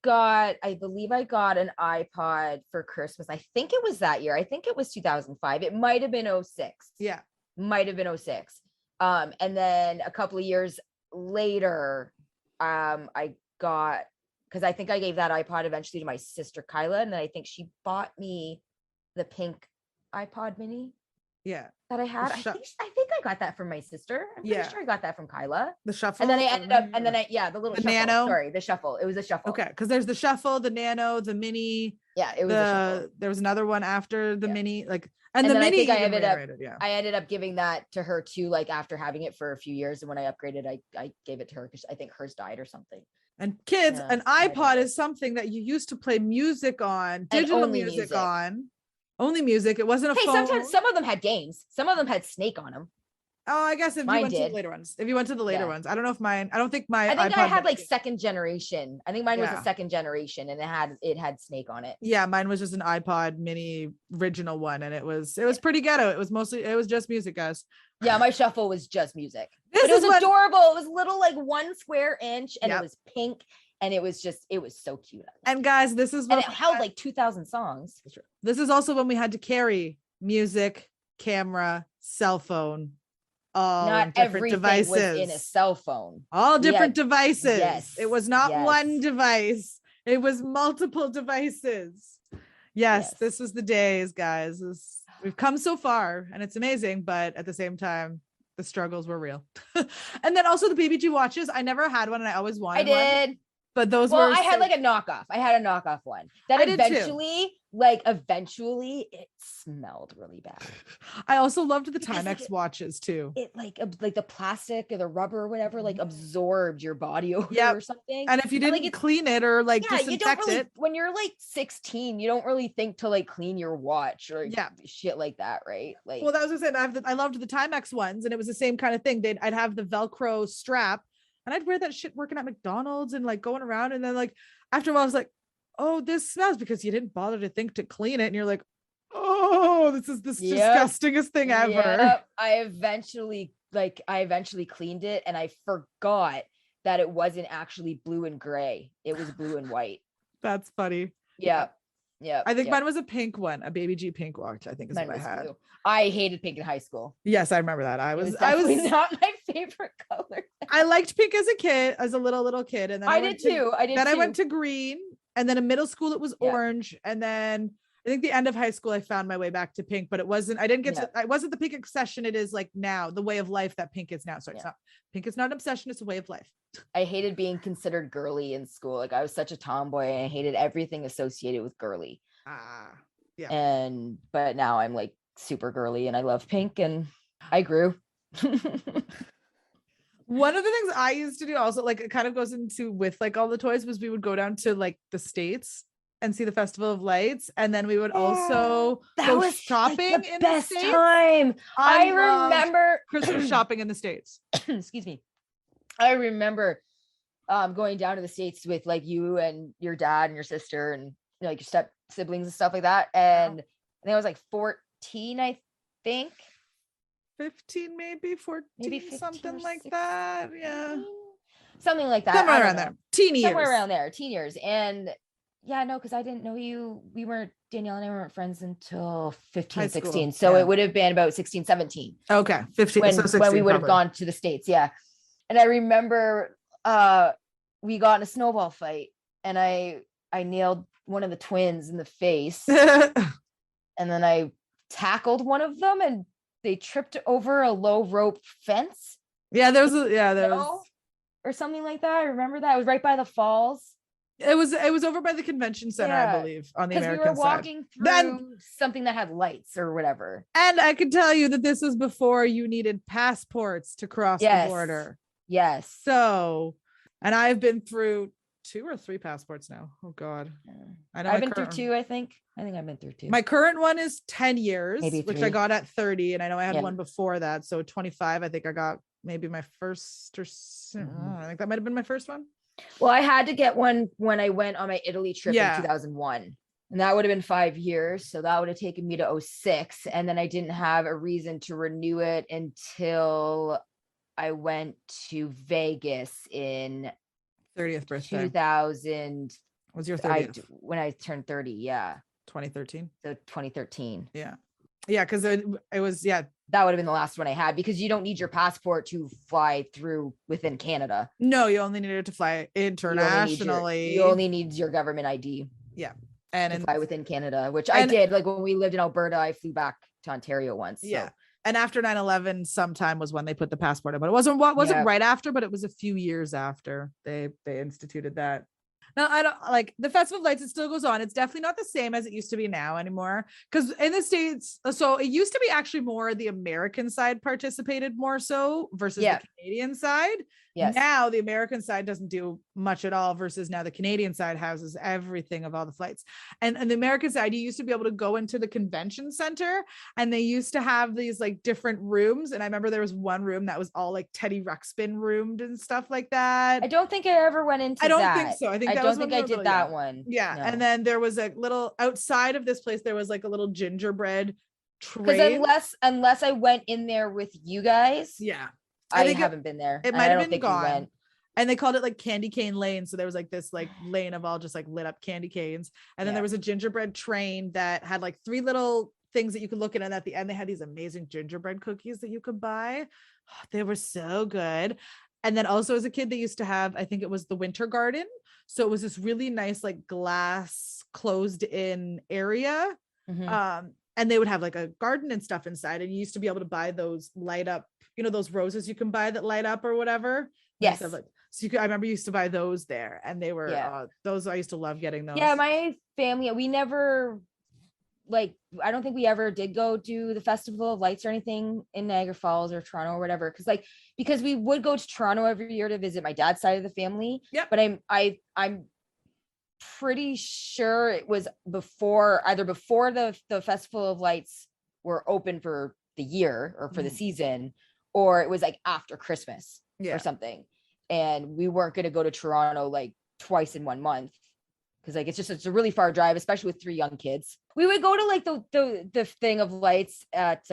believe I got an iPod for Christmas. I think it was that year. I think it was 2005. It might have been 06. Yeah. Might have been 06. And then a couple of years later, I got, because I think I gave that iPod eventually to my sister Kyla, and then I think she bought me the pink iPod mini. Yeah. That I had. I think I got that from my sister. I'm pretty sure I got that from Kyla. The shuffle. And then I ended up, the little shuffle. Nano. Sorry, the shuffle. It was a shuffle. Okay. Because there's the shuffle, the nano, the mini. Yeah, it was a shuffle. There was another one after the mini, and the mini. I ended up giving that to her too, like after having it for a few years. And when I upgraded, I gave it to her because I think hers died or something. And kids, an iPod is something that you used to play music on, digital music on. Only music. It wasn't a phone. Sometimes some of them had games. Some of them had Snake on them. Oh, I guess if you went to the later ones. If you went to the later ones. I don't know if mine. I don't think my. I think iPod I had like second generation. I think mine was a second generation, and it had Snake on it. Yeah, mine was just an iPod mini original one, and it was pretty ghetto. It was just music, guys. Yeah, my shuffle was just music. It was adorable. It was little like 1 square inch, and it was pink. And it was so cute. And guys, this is when it held like 2,000 songs. This is also when we had to carry music, camera, cell phone, all not different devices. Was in a cell phone. All different devices. Yes. It was not one device. It was multiple devices. Yes, this was the days, guys. We've come so far and it's amazing, but at the same time, the struggles were real. And then also the BBG watches. I never had one and I always wanted one. I did. But those were I had like a knockoff. I had a knockoff one that eventually it smelled really bad. I also loved the Timex watches too. It like the plastic or the rubber or whatever like absorbed your body odor or something. And if you didn't clean it or disinfect you don't really, it, when you're like 16, you don't really think to like clean your watch or shit like that, right? Like, well, that was what I said. I loved the Timex ones, and it was the same kind of thing. I'd have the Velcro strap. And I'd wear that shit working at McDonald's and like going around. And then like after a while, I was like, oh, this smells because you didn't bother to think to clean it. And you're like, Oh, this is the disgustingest thing ever. Yep. I eventually cleaned it, and I forgot that it wasn't actually blue and gray. It was blue and white. That's funny. Yeah. Yeah. I think mine was a pink one, a baby G pink watch, I think is what I had. Blue. I hated pink in high school. Yes, I remember that. I was not my favorite color. I liked pink as a kid, as a little kid. And then I did too. I went to green, and then in middle school it was orange. And then I think the end of high school, I found my way back to pink, but it wasn't the pink obsession it is like now, the way of life that pink is now. So pink is not an obsession, it's a way of life. I hated being considered girly in school. Like I was such a tomboy, and I hated everything associated with girly. Yeah. But now I'm like super girly, and I love pink, and I grew. One of the things I used to do also, like it kind of goes into with like all the toys, was we would go down to like the States and see the Festival of Lights, and then we would also go shopping like the in best the States. Time. I remember Christmas shopping in the States. Excuse me. I remember going down to the States with like you and your dad and your sister and like your step siblings and stuff like that. And I think I was like 14, I think. 15, maybe 14, maybe 15 something like 16, that. Yeah. Something like that. Somewhere around there. Teen years. Somewhere around there. Teen years. And yeah, no, because I didn't know you. Danielle and I weren't friends until 15, 16. So it would have been about 16, 17. Okay. 15. When, so 16, when we would have probably gone to the States. Yeah. And I remember we got in a snowball fight, and I nailed one of the twins in the face. And then I tackled one of them, and they tripped over a low rope fence. Yeah, there was or something like that. I remember that. It was right by the falls. It was over by the convention center, I believe, on the American side. Because we were walking through something that had lights or whatever. And I can tell you that this was before you needed passports to cross the border. Yes. So, and I've been through 2 or 3 passports now. Oh God. I know I've been through 2, I think I've been through 2. My current one is 10 years, which I got at 30. And I know I had one before that. So 25, I think I got maybe my first, or I think that might've been my first one. Well, I had to get one when I went on my Italy trip in 2001. And that would have been 5 years. So that would have taken me to 2006. And then I didn't have a reason to renew it until I went to Vegas in 30th birthday. 2000. Was your 30th? When I turned 30. Yeah. 2013. So 2013. Yeah. Yeah. Cause it was, that would have been the last one I had, because you don't need your passport to fly through within Canada. No, you only needed to fly internationally. You only need your government ID. Yeah. And to fly within Canada, which I did. Like when we lived in Alberta, I flew back to Ontario once. So. Yeah. And after 9/11, sometime was when they put the passport in, but it wasn't right after, but it was a few years after they instituted that. Now, I don't like the Festival of Lights. It still goes on. It's definitely not the same as it used to be now anymore. Because in the States, so it used to be actually more the American side participated more so versus the Canadian side. Yes. Now the American side doesn't do much at all versus now the Canadian side houses everything of all the flights. And the American side, you used to be able to go into the convention center, and they used to have these like different rooms. And I remember there was one room that was all like Teddy Ruxpin roomed and stuff like that. I don't think I ever went into that. I don't think so. I don't think I did that one. Yeah. No. And then there was a little outside of this place, there was like a little gingerbread train. Because unless I went in there with you guys. Yeah. I haven't been there. It might have been gone. And they called it like Candy Cane Lane. So there was like this like lane of all just like lit up candy canes. And then there was a gingerbread train that had like 3 little things that you could look at. And at the end, they had these amazing gingerbread cookies that you could buy. Oh, they were so good. And then also as a kid, they used to have, I think it was the Winter Garden. So it was this really nice, like glass closed in area. Mm-hmm. And they would have like a garden and stuff inside. And you used to be able to buy those light up, those roses you can buy that light up or whatever. Yes. I remember you used to buy those there, and they were those. I used to love getting those. Yeah. My family, we never I don't think we ever did go to the Festival of Lights or anything in Niagara Falls or Toronto or whatever. Because we would go to Toronto every year to visit my dad's side of the family. Yeah. But I'm pretty sure it was before the Festival of Lights were open for the year or for the season, or it was like after Christmas or something. And we weren't going to go to Toronto like twice in 1 month. because like it's a really far drive, especially with 3 young kids. We would go to like the thing of lights at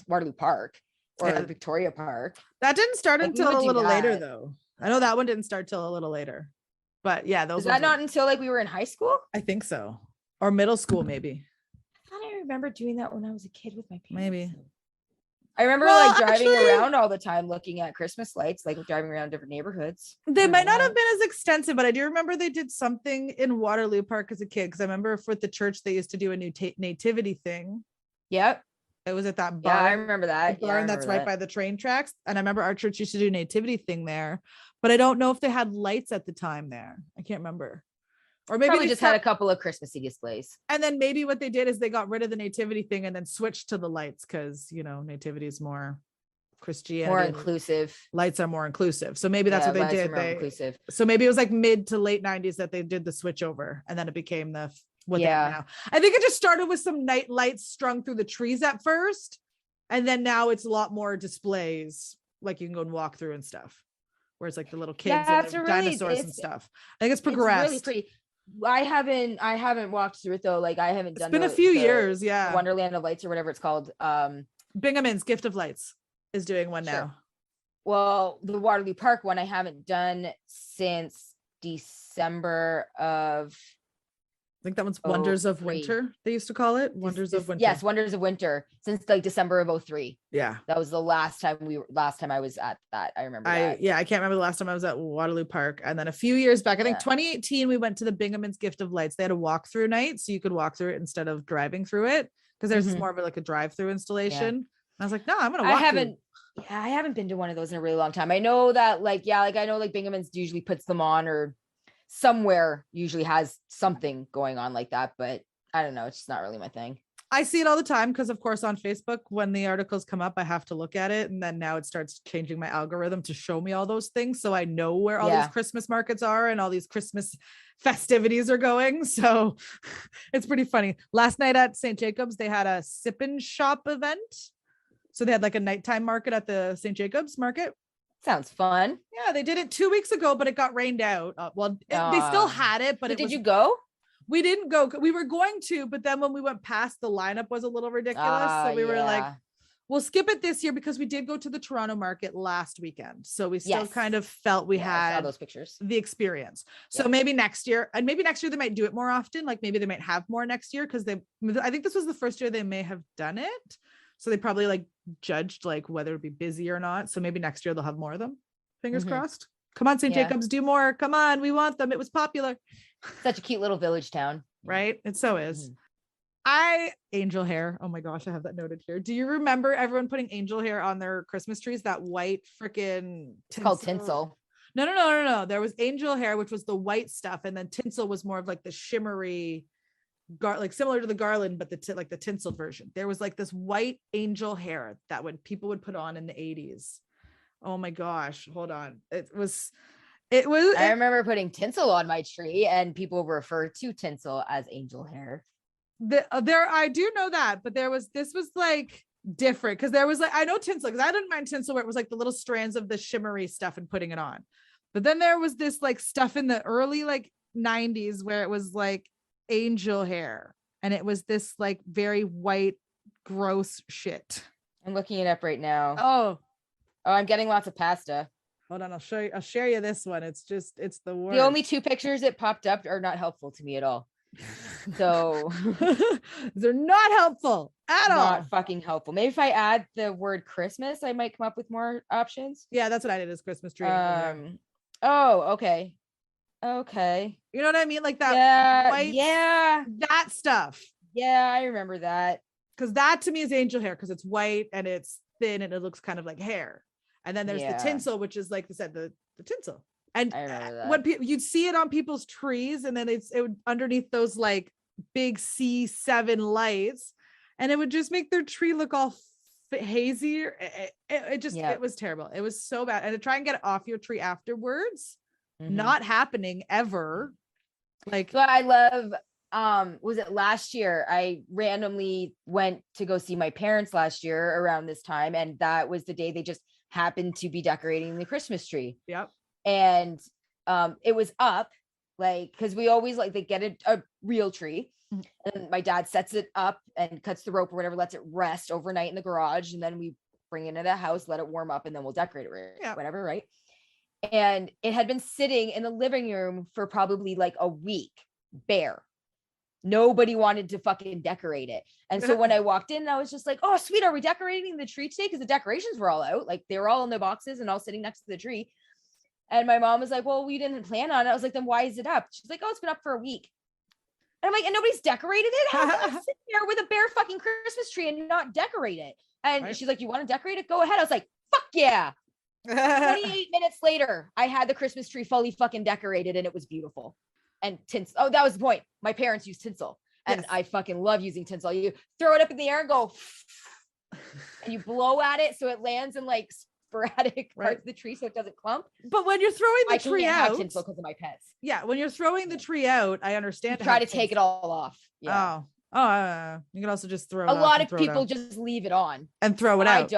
Waterloo Park or Victoria Park. That didn't start Like, until a little later though. I know that one didn't start till a little later. But yeah, those. Was that not until like we were in high school? I think so. Or middle school, maybe. I thought I remember doing that when I was a kid with my parents. Maybe. I remember like driving around all the time looking at Christmas lights, like driving around different neighborhoods. They might not have been as extensive, but I do remember they did something in Waterloo Park as a kid, because I remember with the church they used to do a new nativity thing. Yep. It was at that bar. Yeah, I remember that. Barn that's right by the train tracks. And I remember our church used to do a nativity thing there, but I don't know if they had lights at the time there. I can't remember. Or maybe probably just had a couple of Christmassy displays. And then maybe what they did is they got rid of the nativity thing and then switched to the lights, because nativity is more Christianity, more inclusive. Lights are more inclusive. So maybe that's what they did. Inclusive. So maybe it was like mid to late 90s that they did the switch over, and then it became what they have now. I think it just started with some night lights strung through the trees at first, and then now it's a lot more displays, like you can go and walk through and stuff, where it's like the little kids and the dinosaurs and stuff. I think it's progressed. It's really pretty. I haven't walked through it though. Like I haven't done. It's been a few years, yeah. Wonderland of Lights or whatever it's called. Binghamton's Gift of Lights is doing one now. Well, the Waterloo Park one I haven't done since December of. I think that one's Wonders of Winter. They used to call it Wonders of Winter. Yes, Wonders of Winter, since like December of 2003. Yeah, that was the last time I was at that. I remember. I can't remember the last time I was at Waterloo Park. And then a few years back, I think 2018, we went to the Binghamton's Gift of Lights. They had a walkthrough night, so you could walk through it instead of driving through it, because there's more of like a drive-through installation. Yeah. And I was like, no, I'm gonna walk. I haven't been to one of those in a really long time. I know that I know Binghamton's usually puts them on, or somewhere usually has something going on like that, but I don't know, it's just not really my thing. I see it all the time because of course on Facebook, when the articles come up, I have to look at it, and then now it starts changing my algorithm to show me all those things, so I know where all these Christmas markets are and all these Christmas festivities are going. So it's pretty funny. Last night at St. Jacobs, they had a sip and shop event, so they had like a nighttime market at the St. Jacobs market. Sounds fun. Yeah, they did it 2 weeks ago, but it got rained out. They still had it, but did you go? We didn't go. We were going to, but then when we went past, the lineup was a little ridiculous. So we were like, we'll skip it this year, because we did go to the Toronto market last weekend. So we still kind of felt we had those pictures, the experience. So maybe next year, and maybe next year they might do it more often. Like maybe they might have more next year, because I think this was the first year they may have done it. So they probably like judged like whether it'd be busy or not. So maybe next year they'll have more of them. Fingers crossed. Come on, St. Jacobs, do more. Come on. We want them. It was popular. Such a cute little village town. Right? It so is. Angel hair. Oh my gosh, I have that noted here. Do you remember everyone putting angel hair on their Christmas trees? That white freaking tinsel. Called tinsel. No. There was angel hair, which was the white stuff, and then tinsel was more of like the shimmery, like similar to the garland, but like the tinsel version. There was like this white angel hair that people would put on in the 80s. Oh my gosh, hold on. It was I remember putting tinsel on my tree, and people refer to tinsel as angel hair. I do know that, but this was like different, because there was like, I know tinsel, because I didn't mind tinsel where it was like the little strands of the shimmery stuff and putting it on. But then there was this like stuff in the early like 90s where it was like angel hair, and it was this like very white, gross shit. I'm looking it up right now. Oh, I'm getting lots of pasta. Hold on, I'll share you this one. It's the worst. The only 2 pictures that popped up are not helpful to me at all. So they're not helpful at all. Not fucking helpful. Maybe if I add the word Christmas, I might come up with more options. Yeah, that's what I did, is Christmas tree. Oh, okay. You know what I mean? Like that. That stuff. Yeah, I remember that. Because that to me is angel hair, because it's white and it's thin and it looks kind of like hair. And then there's the tinsel, which is like I said, the tinsel. And when you'd see it on people's trees, and then it would underneath those like big C7 lights, and it would just make their tree look all hazy. It was terrible. It was so bad. And to try and get it off your tree afterwards, not happening ever. Like, so I love, was it last year? I randomly went to go see my parents last year around this time, and that was the day they just happened to be decorating the Christmas tree. Yep. And it was up, Like, because we always like they get a real tree, and my dad sets it up and cuts the rope or whatever, lets it rest overnight in the garage, and then we bring it into the house, let it warm up, and then we'll decorate it, whatever, right? And it had been sitting in the living room for probably like a week, bare. Nobody wanted to fucking decorate it. And so when I walked in, I was just like, oh, sweet, are we decorating the tree today? Because the decorations were all out. Like, they were all in the boxes and all sitting next to the tree. And my mom was like, well, we didn't plan on it. I was like, then why is it up? She's like, oh, it's been up for a week. And I'm like, and nobody's decorated it? How can I sit there with a bare fucking Christmas tree and not decorate it? And she's like, you want to decorate it? Go ahead. I was like, fuck yeah. 28 minutes later, I had the Christmas tree fully fucking decorated, and it was beautiful. And tinsel. Oh, that was the point. My parents use tinsel, and I fucking love using tinsel. You throw it up in the air and go, and you blow at it so it lands in like sporadic parts of the tree so it doesn't clump. But when you're throwing the tree out, have tinsel because of my pets. Yeah, when you're throwing the tree out, I understand. Try to take it all off. Yeah. You can also just throw it a lot of people just leave it on and throw it out.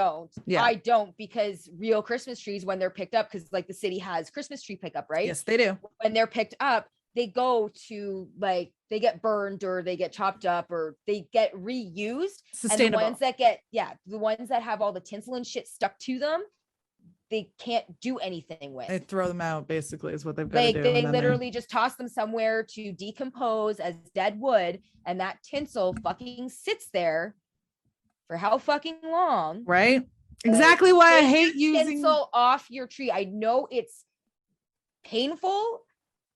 I don't, because real Christmas trees, when they're picked up, because like the city has Christmas tree pickup, right? Yes, they do. When they're picked up, they go to like, they get burned or they get chopped up or they get reused. Sustainable. And the ones that get, the ones that have all the tinsel and shit stuck to them, they can't do anything with. They throw them out, basically, is what they've got to do. They literally just toss them somewhere to decompose as dead wood, and that tinsel fucking sits there for how fucking long? Right? Exactly why I hate using tinsel off your tree. I know it's painful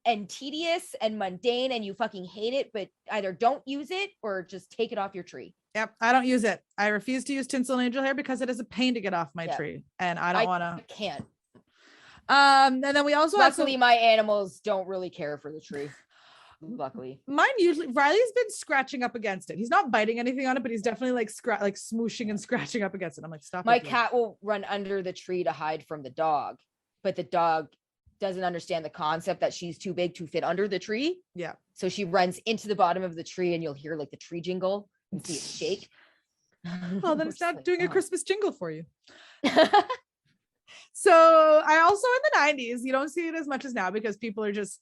and tedious and mundane, and you fucking hate it, but either don't use it or just take it off your tree. Yep, I don't use it. I refuse to use tinsel and angel hair because it is a pain to get off my tree, and I don't want to. I can't. And then we also luckily my animals don't really care for the tree. Luckily, mine usually Riley's been scratching up against it. He's not biting anything on it, but he's definitely like smooshing and scratching up against it. I'm like, stop. My cat will run under the tree to hide from the dog, but the dog doesn't understand the concept that she's too big to fit under the tree. Yeah. So she runs into the bottom of the tree, and you'll hear like the tree jingle. See it shake. Well, then it's not doing a Christmas jingle for you. So I also, in the 90s, you don't see it as much as now because people are just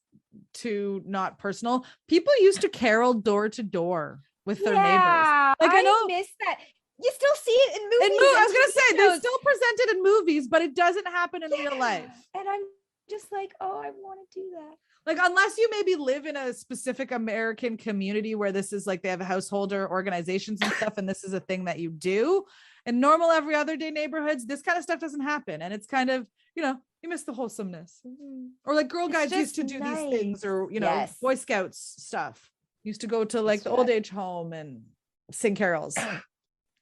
too not personal. People used to carol door to door with their neighbors. Like, I miss that. You still see it in movies. I was gonna say they still present it in movies, but it doesn't happen in real life. And I'm just like, oh, I want to do that. Like, unless you maybe live in a specific American community where this is like, they have householder organizations and stuff, and this is a thing that you do. In normal every other day neighborhoods, this kind of stuff doesn't happen. And it's kind of, you miss the wholesomeness. Or like Girl Guides used to do these things, or, Boy Scouts stuff. Used to go to like the old age home and sing carols.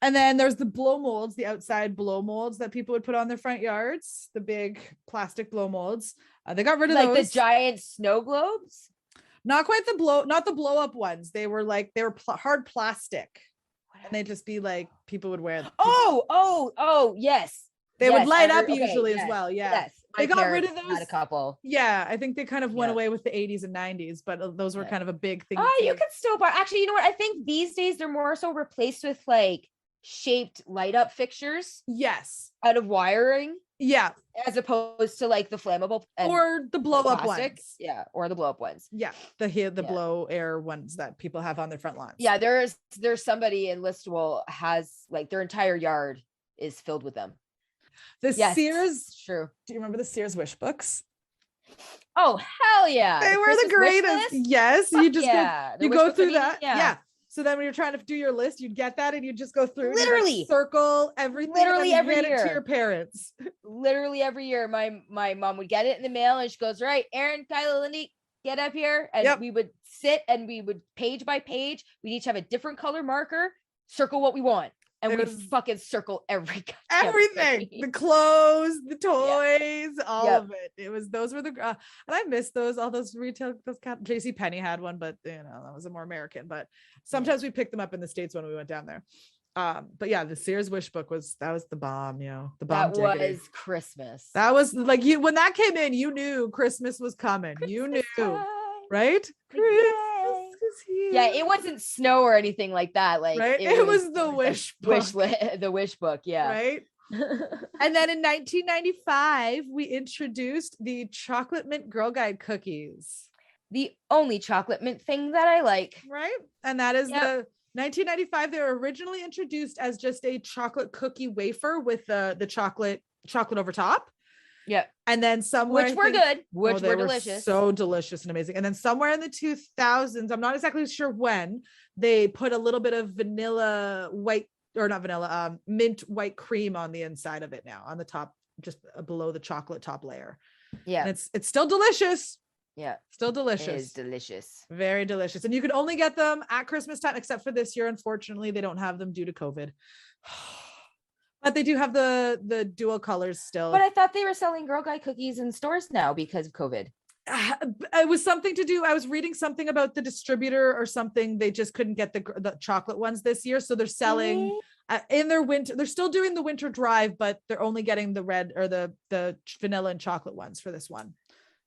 And then there's the blow molds, the outside blow molds that people would put on their front yards, the big plastic blow molds. They got rid of those. Like the giant snow globes? Not quite not the blow up ones. They were hard plastic. And they'd just be like, people would wear them. Oh, yes. They would light up usually as well. Yeah. Yes. They got rid of those. Had a couple. Yeah. I think they kind of went away with the 80s and 90s, but those were kind of a big thing. Oh, you could still buy. Actually, you know what? I think these days they're more so replaced with like shaped light up fixtures. Yes. Out of wiring. Yeah. As opposed to like the flammable or the blow up ones. Yeah. Or the blow up ones. Yeah. The blow air ones that people have on their front lawns. Yeah. There's somebody in Listowel has like their entire yard is filled with them. The Sears. True. Do you remember the Sears wish books? Oh, hell yeah. They were the greatest. Yes. You just go through that. Yeah. So then when you're trying to do your list, you'd get that and you'd just go through literally circle everything. Literally every year. It to your parents. Literally every year. My mom would get it in the mail and she goes, right, Aaron, Kyla, Lindy, get up here. And we would sit and we would page by page. We'd each have a different color marker, circle what we want. And we'd fucking circle everything. The clothes, the toys, all of it. Those were the, and I miss those, all those retail, JC Penney had one, but that was a more American, but sometimes we picked them up in the States when we went down there. But yeah, the Sears wish book was the bomb, the bomb. That was Christmas. That was like when that came in, you knew Christmas was coming. You knew, right? Yeah, it wasn't snow or anything like that. Like it was the wish book. The wish book, yeah. Right. And then in 1995, we introduced the chocolate mint Girl Guide cookies. the only chocolate mint thing that I like. Right. And that is the 1995. They were originally introduced as just a chocolate cookie wafer with the chocolate over top. Yeah. And then somewhere, which were good, which were were delicious. So delicious and amazing. And then somewhere in the 2000s, I'm not exactly sure when, they put a little bit of mint white cream on the inside of it now, on the top, just below the chocolate top layer. Yeah. And it's still delicious. Yeah. Still delicious. It is delicious. Very delicious. And you can only get them at Christmas time, except for this year. Unfortunately, they don't have them due to COVID. But they do have the dual colors still. But I thought they were selling Girl Guide cookies in stores now because of COVID. It was something to do. I was reading something about the distributor or something. They just couldn't get the chocolate ones this year. So they're selling in their winter. They're still doing the winter drive, but they're only getting the red or the vanilla and chocolate ones for this one,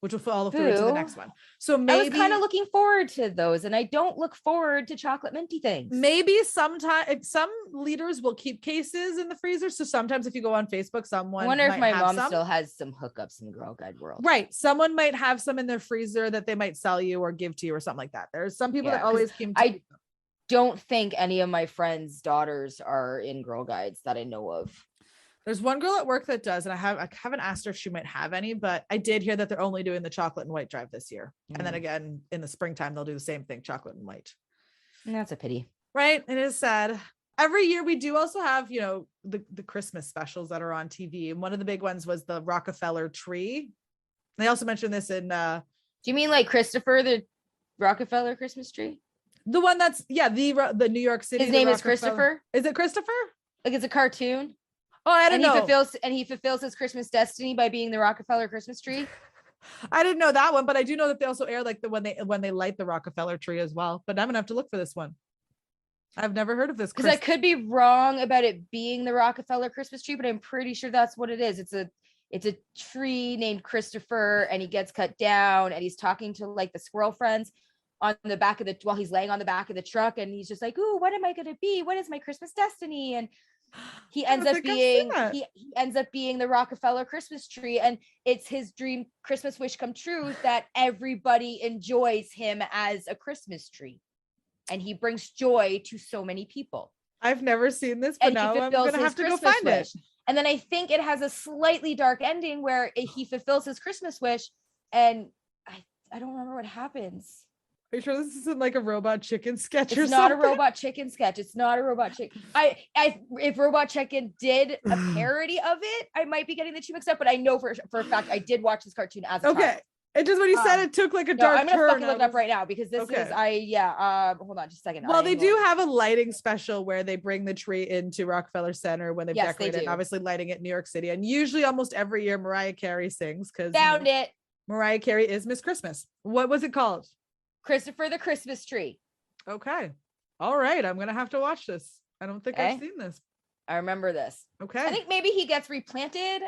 which will follow through into the next one. So maybe I was kind of looking forward to those, and I don't look forward to chocolate minty things. Maybe sometimes some leaders will keep cases in the freezer. So sometimes if you go on Facebook, someone, I wonder if my mom still has some hookups in the Girl Guide world. Right. Someone might have some in their freezer that they might sell you or give to you or something like that. There's some people that always keep. I don't think any of my friends' daughters are in Girl Guides that I know of. There's one girl at work that does, and I haven't asked her if she might have any, but I did hear that they're only doing the chocolate and white drive this year. And then again, in the springtime, they'll do the same thing, chocolate and white. And that's a pity. Right. It is sad. Every year we do also have, the Christmas specials that are on TV. And one of the big ones was the Rockefeller tree. They also mentioned this in, do you mean like Christopher, the Rockefeller Christmas tree? The one that's, the New York City. His name is Christopher. Is it Christopher? Like it's a cartoon. Oh, I don't know. He fulfills his Christmas destiny by being the Rockefeller Christmas tree. I didn't know that one, but I do know that they also air like when they light the Rockefeller tree as well. But I'm gonna have to look for this one. I've never heard of this. Because I could be wrong about it being the Rockefeller Christmas tree, but I'm pretty sure that's what it is. It's a tree named Christopher, and he gets cut down, and he's talking to like the squirrel friends on the back of while he's laying on the back of the truck, and he's just like, "Ooh, what am I gonna be? What is my Christmas destiny?" And he ends up being the Rockefeller Christmas tree, and it's his dream Christmas wish come true that everybody enjoys him as a Christmas tree, and he brings joy to so many people. I've never seen this, but now I'm gonna have to go find it. And then I think it has a slightly dark ending where he fulfills his Christmas wish, and I don't remember what happens. Are you sure this isn't like a Robot Chicken sketch or something? It's not a Robot Chicken sketch. It's not a Robot Chicken. If Robot Chicken did a parody of it, I might be getting the two mixed up, but I know for a fact I did watch this cartoon as a child. It just when you said it took like a dark turn. I'm gonna fucking look it up right now because this is hold on just a second. Well, they do have a lighting special where they bring the tree into Rockefeller Center when they've decorated, and obviously lighting it in New York City. And usually almost every year Mariah Carey sings because Mariah Carey is Miss Christmas. What was it called? Christopher the Christmas Tree. Okay. All right. I'm going to have to watch this. I don't think I've seen this. I remember this. Okay. I think maybe he gets replanted.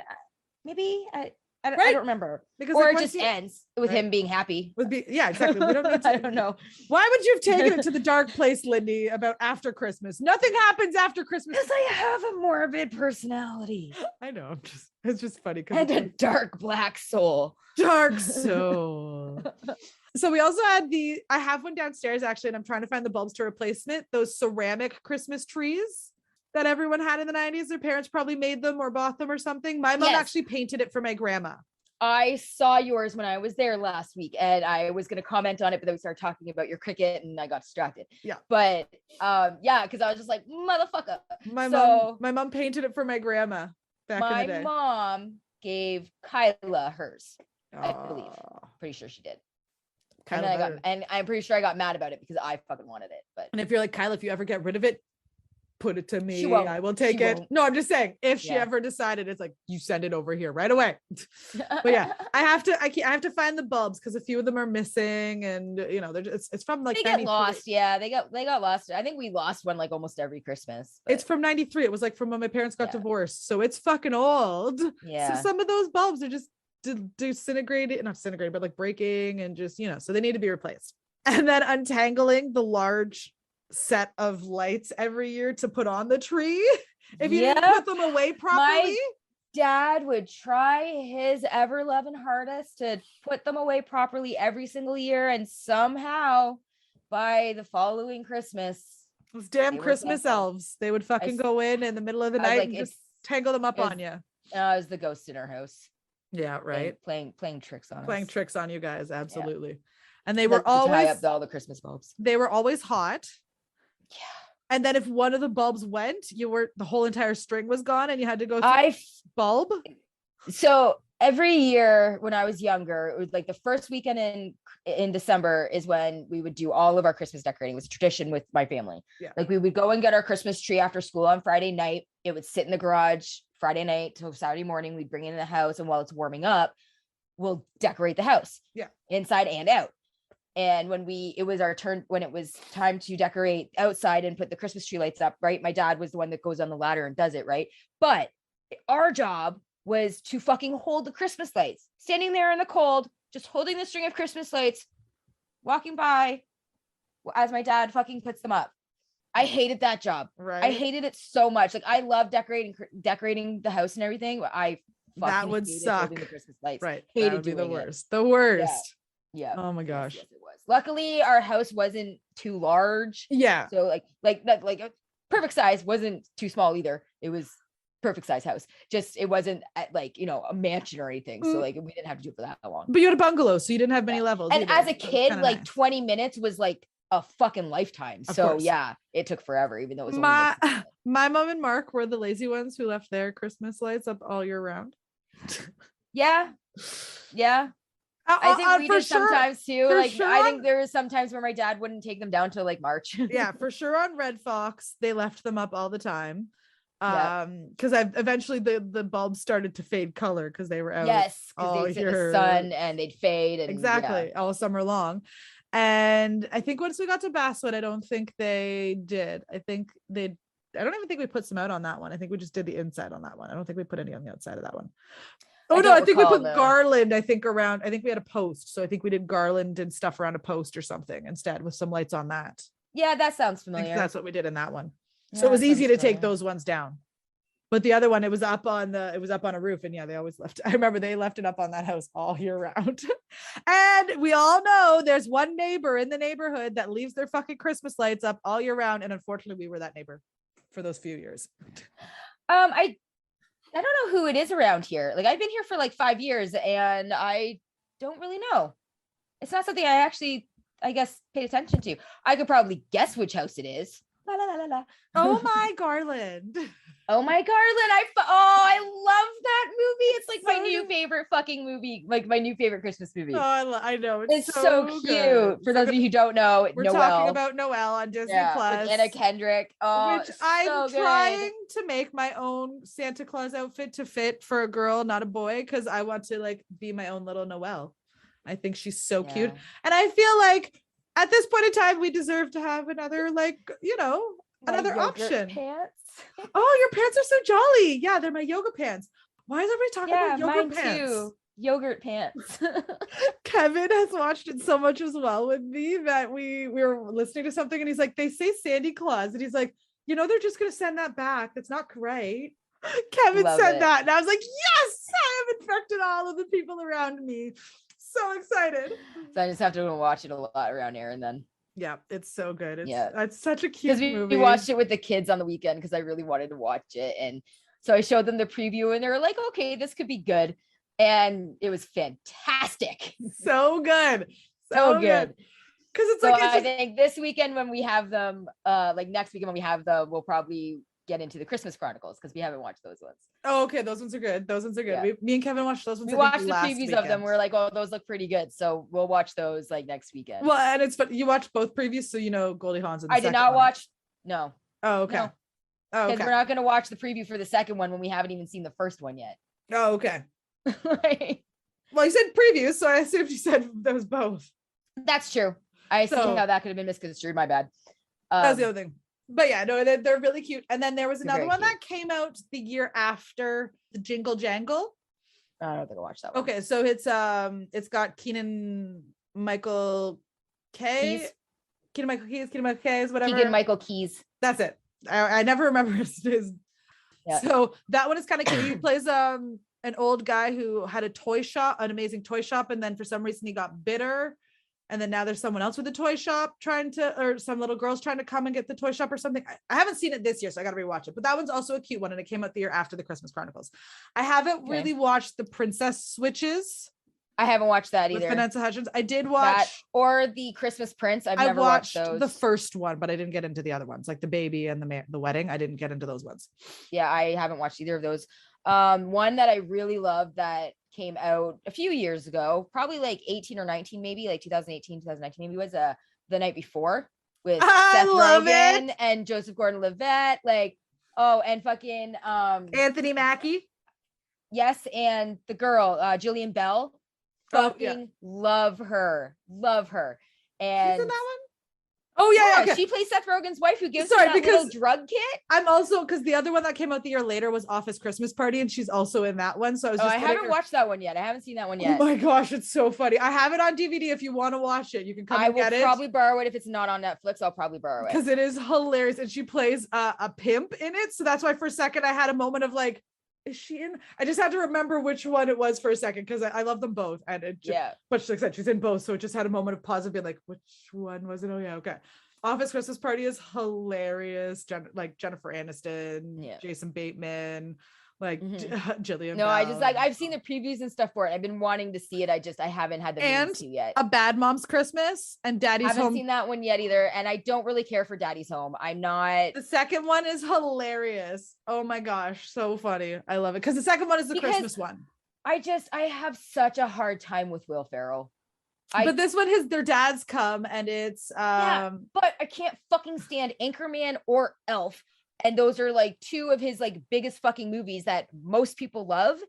Maybe I don't remember. Because or it just ends with him being happy. Exactly. We don't need to. I don't know. Why would you have taken it to the dark place, Lindy, about after Christmas? Nothing happens after Christmas. Because I have a morbid personality. I know. It's just funny. And a dark black soul. Dark soul. So we also had I have one downstairs actually, and I'm trying to find the bulbs to replacement. Those ceramic Christmas trees that everyone had in the 90s. Their parents probably made them or bought them or something. My mom actually painted it for my grandma. I saw yours when I was there last week, and I was going to comment on it, but then we started talking about your cricket and I got distracted. Yeah. But because I was just like, motherfucker. My mom painted it for my grandma back in the day. My mom gave Kyla hers, I believe. Pretty sure she did. And I'm pretty sure I got mad about it because I fucking wanted it. And if you're like, Kyla, if you ever get rid of it, put it to me. I will take it. No, I'm just saying, if she ever decided, it's like, you send it over here right away. But yeah, I have to find the bulbs because a few of them are missing, and it's from like they get lost. Yeah, they got lost. I think we lost one like almost every Christmas. It's from 93. It was like from when my parents got divorced, so it's fucking old. Yeah. So some of those not disintegrated, but like breaking and just, so they need to be replaced. And then untangling the large set of lights every year to put on the tree. If you didn't put them away properly. dad would try his ever loving hardest to put them away properly every single year, and somehow by the following Christmas, those damn Christmas elves, they would fucking go in the middle of the night and just tangle them up on you. I was the ghost in our house. Yeah, right. Playing tricks on us. Playing tricks on you guys, absolutely. Yeah. And they and were always tie up all the Christmas bulbs. They were always hot. Yeah. And then if one of the bulbs went, the whole entire string was gone, and you had to go through bulb. So every year when I was younger, it was like the first weekend in December is when we would do all of our Christmas decorating. It was a tradition with my family. Yeah. Like we would go and get our Christmas tree after school on Friday night. It would sit in the garage Friday night till Saturday morning. We'd bring it in the house, and while it's warming up, we'll decorate the house. Yeah. Inside and out. And when it was our turn, when it was time to decorate outside and put the Christmas tree lights up, right? My dad was the one that goes on the ladder and does it, right? But our job was to fucking hold the Christmas lights, standing there in the cold, just holding the string of Christmas lights, walking by as my dad fucking puts them up. I hated that job. Right. I hated it so much. Like I love decorating the house and everything. That would suck. The Christmas lights. Right. Hated that would be the doing worst. The worst. Yeah. Oh my gosh. Yes, it was. Luckily, our house wasn't too large. Yeah. So like a perfect size, wasn't too small either. It was perfect size house. Just it wasn't at a mansion or anything. So we didn't have to do it for that long. But you had a bungalow, so you didn't have many levels. And either. as a kid, nice. 20 minutes was like a fucking lifetime. So yeah, it took forever, even though it was my mom and Mark were the lazy ones who left their Christmas lights up all year round. Yeah. I think we did sometimes too. I think there was sometimes where my dad wouldn't take them down till March. Yeah, for sure. On Red Fox, they left them up all the time. Because eventually the bulbs started to fade color because they were out. Yes, because they'd sit in the sun and they'd fade. And exactly, all summer long. And I think once we got to Basswood, I don't think they did. I don't even think we put some out on that one. I think we just did the inside on that one. I don't think we put any on the outside of that one. Oh no, I think we put garland. I think we had a post. So I think we did garland and stuff around a post or something instead with some lights on that. Yeah, that sounds familiar. I think that's what we did in that one. Yeah, so it was easy to take those ones down. But the other one, it was up on a roof, and yeah, they always left. I remember they left it up on that house all year round. And we all know there's one neighbor in the neighborhood that leaves their fucking Christmas lights up all year round. And unfortunately, we were that neighbor for those few years. I don't know who it is around here. Like I've been here for 5 years and I don't really know. It's not something I guess, paid attention to. I could probably guess which house it is. La, la, la, la, la. Oh my Garland. Oh my Garland. I love that movie. It's my new favorite fucking movie, my new favorite Christmas movie. Oh, I know. It's so cute. Good. For those of you who don't know, we're talking about Noelle on Disney Plus. With Anna Kendrick. Oh, which I'm trying to make my own Santa Claus outfit to fit for a girl, not a boy, because I want to be my own little Noelle. I think she's so cute. And I feel like at this point in time, we deserve to have another, another option. Pants. Oh, your pants are so jolly. Yeah, they're my yoga pants. Why is everybody talking about yoga pants? Too. Yogurt pants. Kevin has watched it so much as well with me that we were listening to something and he's like, they say Sandy Claus. And he's like, they're just going to send that back. That's not right. Kevin said that. And I was like, yes, I have infected all of the people around me. So excited. So I just have to watch it a lot around here and then. Yeah, it's so good. It's such a cute movie. We watched it with the kids on the weekend because I really wanted to watch it. And so I showed them the preview and they were like, okay, this could be good. And it was fantastic. So good. So good. Because I think this weekend when we have them, next weekend when we have them, we'll probably get into the Christmas Chronicles because we haven't watched those ones. Oh, okay. Those ones are good. Yeah. Me and Kevin watched those ones. We watched the previews of them. We're like, oh, those look pretty good. So we'll watch those next weekend. Well, and it's fun. You watched both previews, so Goldie Hawn's in the I did not watch. No. Oh, okay. No. Oh, okay. Because we're not going to watch the preview for the second one when we haven't even seen the first one yet. Oh, okay. Well, you said previews, so I assumed you said those both. That's true. I see how that could have been misconstrued. My bad. That's the other thing. But yeah, no, they're really cute. And then there was another one that came out the year after the Jingle Jangle. I don't think I watched that one. Okay, so it's got Keegan Michael Keys, whatever. Keegan Michael Keys. That's it. I never remember his. Yeah. So that one is kind of cute. He plays an old guy who had a toy shop, an amazing toy shop, and then for some reason he got bitter. And then now there's someone else with a toy shop or some little girls trying to come and get the toy shop or something. I haven't seen it this year, so I got to rewatch it. But that one's also a cute one, and it came out the year after the Christmas Chronicles. I haven't really watched the Princess Switches. I haven't watched that either. With Vanessa Hudgens. I did watch that or the Christmas Prince. I've never watched those. The first one, but I didn't get into the other ones, like the baby and the wedding. I didn't get into those ones. Yeah, I haven't watched either of those. One that I really loved that came out a few years ago, probably like 18 or 19, maybe like 2018, 2019, maybe was The Night Before with Seth Rogen and Joseph Gordon-Levitt, like, and fucking Anthony Mackie. Yes, and the girl, Jillian Bell. Fucking love her. And she's in that one? Oh yeah, okay. She plays Seth Rogen's wife who gives him that little drug kit. I'm also, because the other one that came out the year later was Office Christmas Party, and she's also in that one. So I haven't watched that one yet. I haven't seen that one yet. Oh my gosh, it's so funny. I have it on DVD. If you want to watch it, you can come and get it. I will probably borrow it if it's not on Netflix. I'll probably borrow it because it is hilarious, and she plays a pimp in it. So that's why for a second I had a moment of like, is she in? I just had to remember which one it was for a second because I love them both. And it just, but like I said, she's in both. So it just had a moment of pause and being like, which one was it? Oh yeah, okay. Office Christmas Party is hilarious. Like Jennifer Aniston, Jason Bateman, like Jillian. No, Bell. I just like I've seen the previews and stuff for it. I've been wanting to see it. I haven't had the means to yet. A Bad Mom's Christmas and Daddy's Home. I haven't seen that one yet either, and I don't really care for Daddy's Home. I'm not. The second one is hilarious. Oh my gosh, so funny. I love it because the second one is the Christmas one. I have such a hard time with Will Ferrell. But this one, their dads come, and it's but I can't fucking stand Anchorman or Elf, and those are like two of his like biggest fucking movies that most people love.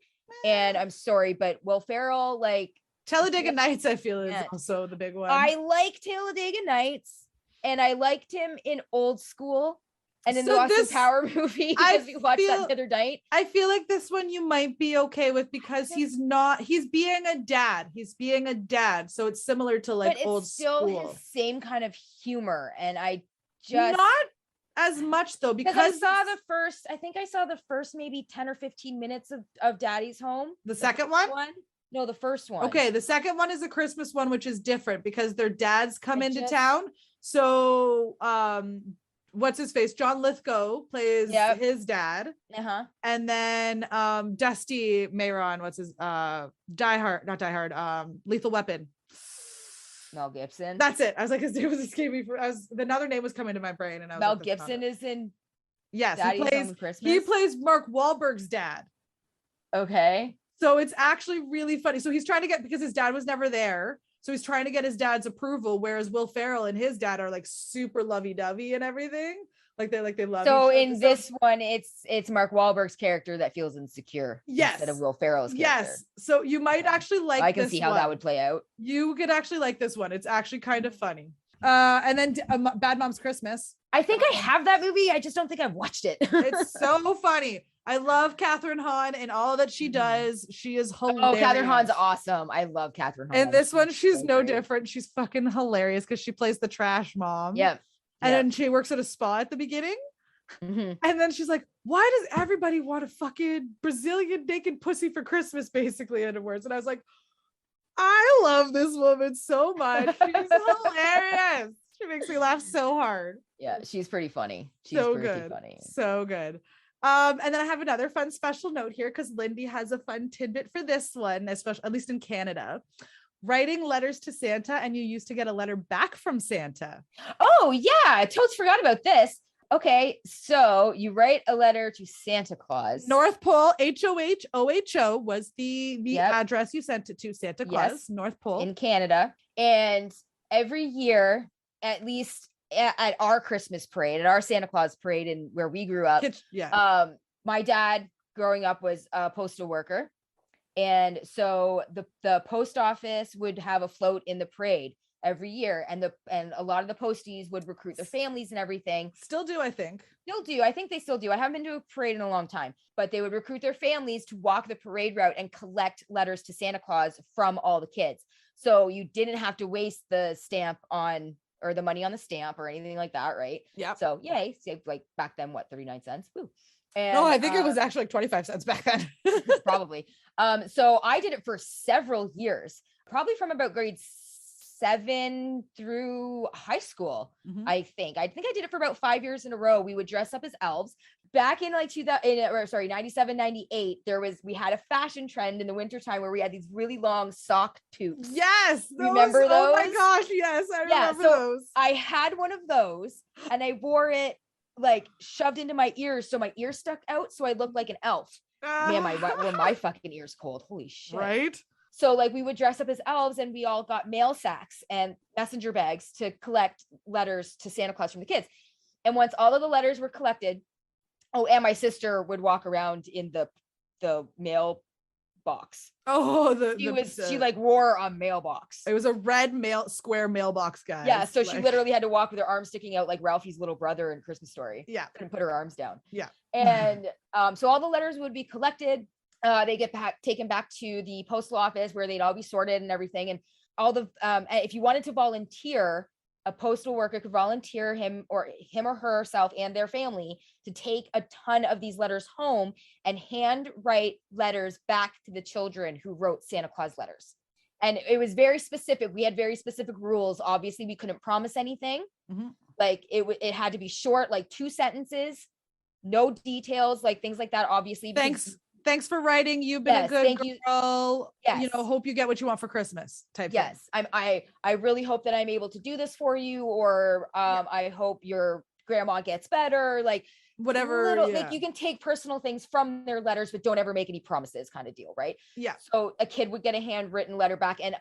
And I'm sorry, but Will Ferrell, like Talladega Nights, I feel is also the big one. I like Talladega Nights, and I liked him in Old School. And in the Austin Power movie, because we watched that the other night. I feel like this one you might be okay with because he's being a dad. So it's similar to like Old School. But it's still his same kind of humor. And I just... Not as much though, because I saw the first maybe 10 or 15 minutes of Daddy's Home. The second one? No, the first one. Okay, the second one is a Christmas one, which is different because their dads come into town. So, what's his face? John Lithgow plays his dad. And then Dusty Mayron, Lethal Weapon. Mel Gibson. That's it. I was like, his name was escaping another name was coming to my brain, and I was Mel Gibson is in. Yes, he plays Mark Wahlberg's dad. Okay. So it's actually really funny. So he's trying to because his dad was never there. So he's trying to get his dad's approval, whereas Will Ferrell and his dad are like super lovey-dovey and everything. Like they love. So in this one, it's Mark Wahlberg's character that feels insecure. Yes. Instead of Will Ferrell's character. Yes. So you might actually like. I can see how that would play out. You could actually like this one. It's actually kind of funny. And then Bad Mom's Christmas. I think I have that movie. I just don't think I've watched it. It's so funny. I love Catherine Hahn and all that she does. She is hilarious. Oh, Catherine Hahn's awesome. I love Catherine Hahn. And this one, she's no different. She's fucking hilarious because she plays the trash mom. Yeah. And then she works at a spa at the beginning. And then she's like, why does everybody want a fucking Brazilian naked pussy for Christmas, basically, in words? And I was like, I love this woman so much. She's hilarious. She makes me laugh so hard. Yeah, she's pretty funny. She's so pretty good. Funny. So good. And then I have another fun special note here because Lindy has a fun tidbit for this one, especially at least in Canada. Writing letters to Santa, and you used to get a letter back from Santa. Oh yeah, I totally forgot about this. Okay, so you write a letter to Santa Claus. North Pole, HOHOHO was the address you sent it to, Santa Claus, North Pole. In Canada. And every year, at least at our Christmas parade, at our Santa Claus parade and where we grew up, my dad growing up was a postal worker. And so the post office would have a float in the parade every year, and a lot of the posties would recruit their families and everything. Still do, I think. I think they still do. I haven't been to a parade in a long time, but they would recruit their families to walk the parade route and collect letters to Santa Claus from all the kids. So you didn't have to waste the stamp or the money on the stamp or anything like that, right? Yeah. So yay, saved like back then, what, 39 cents? Woo. And No, I think it was actually like 25 cents back then. probably. So I did it for several years, probably from about grade 7 through high school. I think I did it for about 5 years in a row. We would dress up as elves. Back in like 97, 98, we had a fashion trend in the wintertime where we had these really long sock toques. Yes. Remember those? Oh my gosh. Yes. I remember those. I had one of those and I wore it like shoved into my ears. So my ears stuck out. So I looked like an elf. Man, were my fucking ears cold. Holy shit. Right. So like we would dress up as elves and we all got mail sacks and messenger bags to collect letters to Santa Claus from the kids. And once all of the letters were collected, and my sister would walk around in the mail box. She like wore a mailbox. It was a red square mailbox, guys. Yeah, so she literally had to walk with her arms sticking out like Ralphie's little brother in Christmas Story. Yeah, couldn't put her arms down. Yeah, and so all the letters would be collected. They get taken back to the postal office where they'd all be sorted and everything. And all the if you wanted to volunteer, a postal worker could volunteer him or herself and their family to take a ton of these letters home and hand write letters back to the children who wrote Santa Claus letters. And it was very specific. We had very specific rules. Obviously, we couldn't promise anything. Like it had to be short, like 2 sentences, no details, like things like that. Obviously, Thanks for writing. You've been a good girl. Yes. You know, hope you get what you want for Christmas type thing. I really hope that I'm able to do this for you, or I hope your grandma gets better. Like whatever. Like you can take personal things from their letters, but don't ever make any promises kind of deal, right? Yeah. So a kid would get a handwritten letter back, and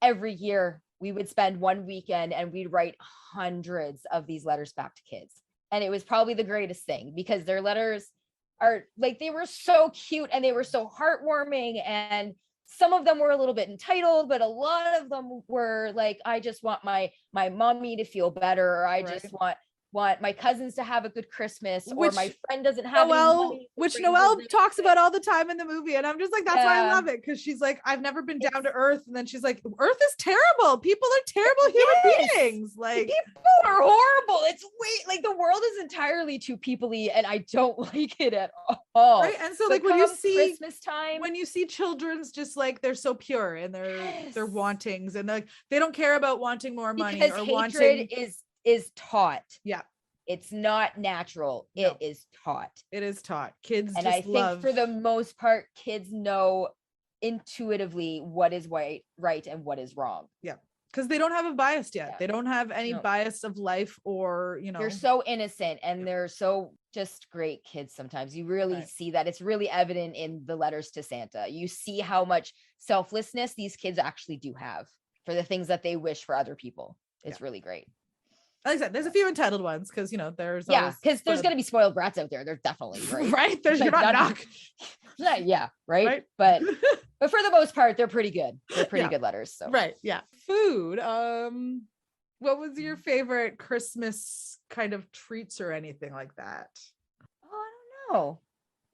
every year we would spend one weekend and we'd write hundreds of these letters back to kids. And it was probably the greatest thing because their letters are like, they were so cute and they were so heartwarming, and some of them were a little bit entitled, but a lot of them were like, I just want my mommy to feel better, or I just want my cousins to have a good Christmas, or my friend doesn't have any money, which Noelle talks about all the time in the movie. And I'm just like, that's why I love it. Cause she's like, I've never been down to earth. And then she's like, earth is terrible. People are terrible human beings. Like people are horrible. It's like the world is entirely too people-y, and I don't like it at all. Right. And so like when you see Christmas time, when you see children's just like, they're so pure in their wantings, and like, they don't care about wanting more money because or hatred is taught. Yeah. It's not natural. No. It is taught. It is taught. Kids and just I think for the most part, kids know intuitively what is right and what is wrong. Yeah. Because they don't have a bias yet. Yeah. They don't have any bias of life, or, you know. They're so innocent and they're so just great kids sometimes. You really see that. It's really evident in the letters to Santa. You see how much selflessness these kids actually do have for the things that they wish for other people. It's really great. Like I said, there's a few entitled ones because, you know, there's because there's going to be spoiled brats out there. There's definitely right. There's you're not right. But for the most part, they're pretty good. They're pretty good letters. So food. What was your favorite Christmas kind of treats or anything like that? Oh, I don't know.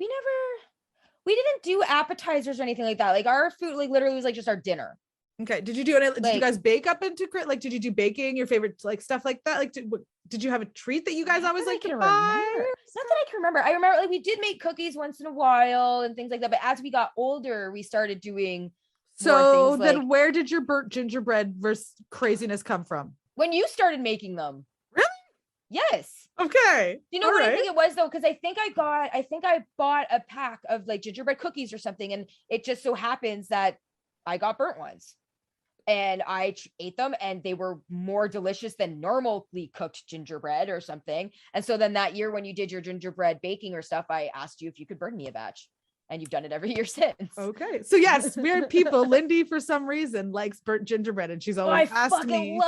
We didn't do appetizers or anything like that. Like our food, like literally was like just our dinner. Okay. Did you do any? Did you guys bake up into like? Did you do baking? Your favorite like stuff like that? Like, did you have a treat that you guys always like to buy? Not that I can remember. I remember like we did make cookies once in a while and things like that. But as we got older, we started doing. So then, where did your burnt gingerbread versus craziness come from? When you started making them. Really? Yes. Okay. Do you know what I think it was though? Because I think I bought a pack of like gingerbread cookies or something, and it just so happens that I got burnt ones. And I ate them and they were more delicious than normally cooked gingerbread or something. And so then that year when you did your gingerbread baking or stuff, I asked you if you could burn me a batch, and you've done it every year since. Okay. So yes, weird people. Lindy, for some reason, likes burnt gingerbread, and she's always asked me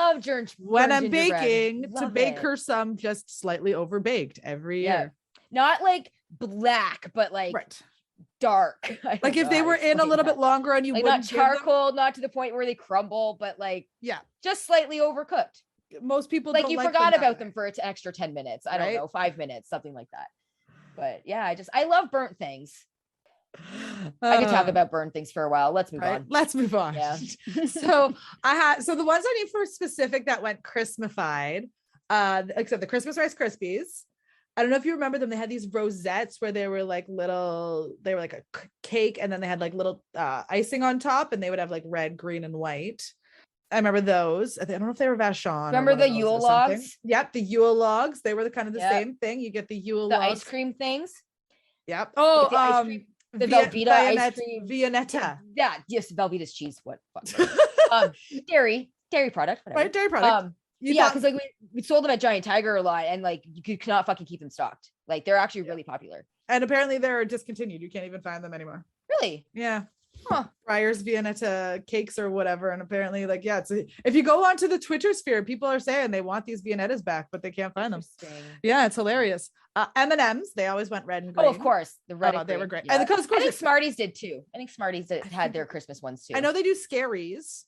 when I'm baking to bake her some just slightly over baked every year. Not like black, but like dark. Like if they were in a little bit longer and you like wouldn't not charcoal, not to the point where they crumble, but like just slightly overcooked. Most people like don't you forgot about them for an extra 10 minutes. I don't know, 5 minutes, something like that. But yeah, I love burnt things. I could talk about burnt things for a while. Let's move on. Let's move on. Yeah. So the ones I need for specific that went Christmified, except the Christmas Rice Krispies. I don't know if you remember them. They had these rosettes where they were like a cake, and then they had like little icing on top, and they would have like red, green, and white. I remember those. I don't know if they were Vachon. Remember the Yule logs? Yep, the Yule logs. They were the kind of the same thing. You get the Yule logs. Ice cream things. Yep. Oh, the Velveeta ice cream. Viennetta. Yeah, yes, Velveeta's cheese. What? Dairy product. Whatever. Right, dairy product. Because like we sold them at Giant Tiger a lot, and like you could not fucking keep them stocked. Like they're actually really popular. And apparently they're discontinued. You can't even find them anymore. Really? Yeah. Huh. Friar's Viennetta cakes or whatever. And apparently, like, yeah, if you go onto the Twitter sphere, people are saying they want these Viennettas back, but they can't find them. Yeah, it's hilarious. M&Ms, they always went red and green. Oh, of course, the red. They were great. Yeah. And of course, I think Smarties did too. I think Smarties had their Christmas ones too. I know they do Scaries.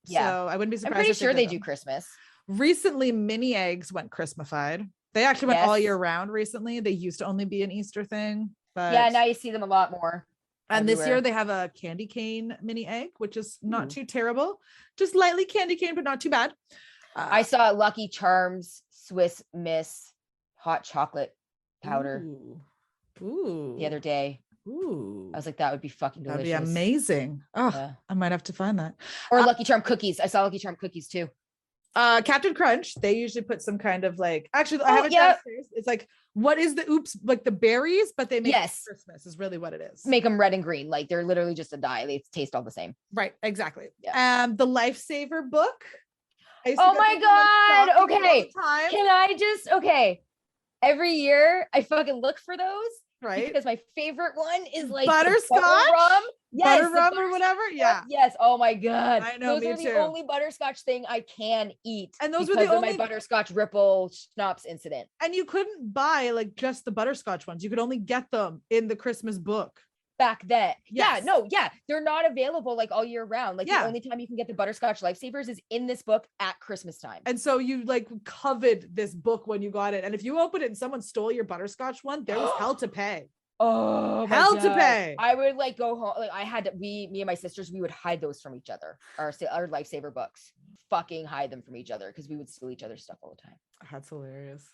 Yeah, so I wouldn't be surprised. I'm pretty sure they do Christmas. Recently, mini eggs went Christmified. They actually went all year round recently. They used to only be an Easter thing, but yeah, now you see them a lot more. And everywhere. This year they have a candy cane mini egg, which is not too terrible. Just lightly candy cane, but not too bad. I saw Lucky Charms Swiss Miss hot chocolate powder the other day. Ooh. I was like, that would be fucking delicious. That'd be amazing. Oh, yeah. I might have to find that. Or Lucky Charm cookies. I saw Lucky Charm cookies too. Captain Crunch, they usually put some kind of like, actually I haven't downstairs. It's like, what is the like the berries, but they make Christmas is really what it is. Make them red and green. Like they're literally just a dye. They taste all the same. Right. Exactly. Yeah. The Lifesaver book. Oh my God. Okay. Every year I fucking look for those. Right. Because my favorite one is like butterscotch rum. Yes, butter rum or whatever. Yeah. Yes. Oh my God. I know. Those are the only butterscotch thing I can eat. And those were the only my butterscotch ripple schnapps incident. And you couldn't buy like just the butterscotch ones. You could only get them in the Christmas book. Back then. Yes. They're not available like all year round. Like the only time you can get the butterscotch Lifesavers is in this book at Christmas time. And so you like coveted this book when you got it. And if you opened it and someone stole your butterscotch one, there was hell to pay. Oh, hell to pay. I would like go home. Like I had to, me and my sisters, we would hide those from each other. Our Lifesaver books, fucking hide them from each other because we would steal each other's stuff all the time. That's hilarious.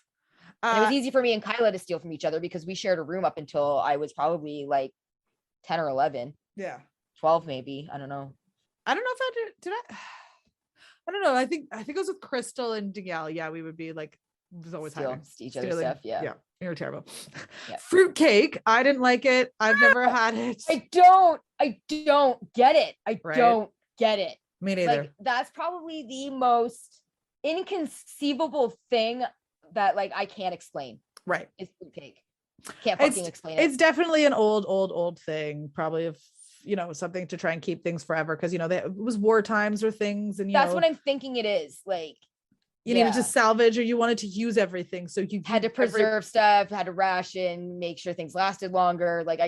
It was easy for me and Kyla to steal from each other because we shared a room up until I was probably like 10 or 11. Yeah. 12 maybe. I don't know. I don't know if I did I don't know. I think it was with Crystal and Danielle. Yeah, we would be like, it was always hiding each other's stuff. Yeah. You're terrible. Yeah. Fruitcake. I didn't like it. I've never had it. I don't get it. Don't get it. Me neither. Like that's probably the most inconceivable thing that like I can't explain. Right. Is fruitcake. Can't fucking explain it. It's definitely an old thing. Probably of something to try and keep things forever because it was war times or things, and that's what I'm thinking it is. Like you needed to salvage or you wanted to use everything, so you had to preserve stuff, had to ration, make sure things lasted longer. Like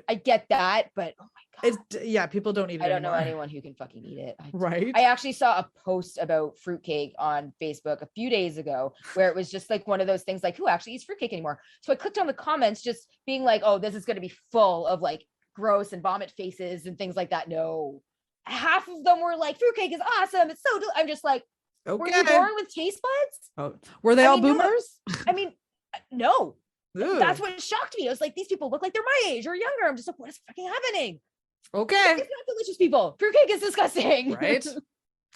I get that, but oh my God, people don't eat it. I don't know anyone who can fucking eat it. Right. I actually saw a post about fruitcake on Facebook a few days ago where it was just like one of those things like, who actually eats fruitcake anymore? So I clicked on the comments just being like, oh, this is going to be full of like gross and vomit faces and things like that. No, half of them were like, fruitcake is awesome. It's so I'm just like, okay. Were you born with taste buds? Oh, were they all boomers? No. Ooh. That's what shocked me. I was like, these people look like they're my age or younger. I'm just like, what is fucking happening? Okay. It's not delicious, people. Fruitcake is disgusting. Right?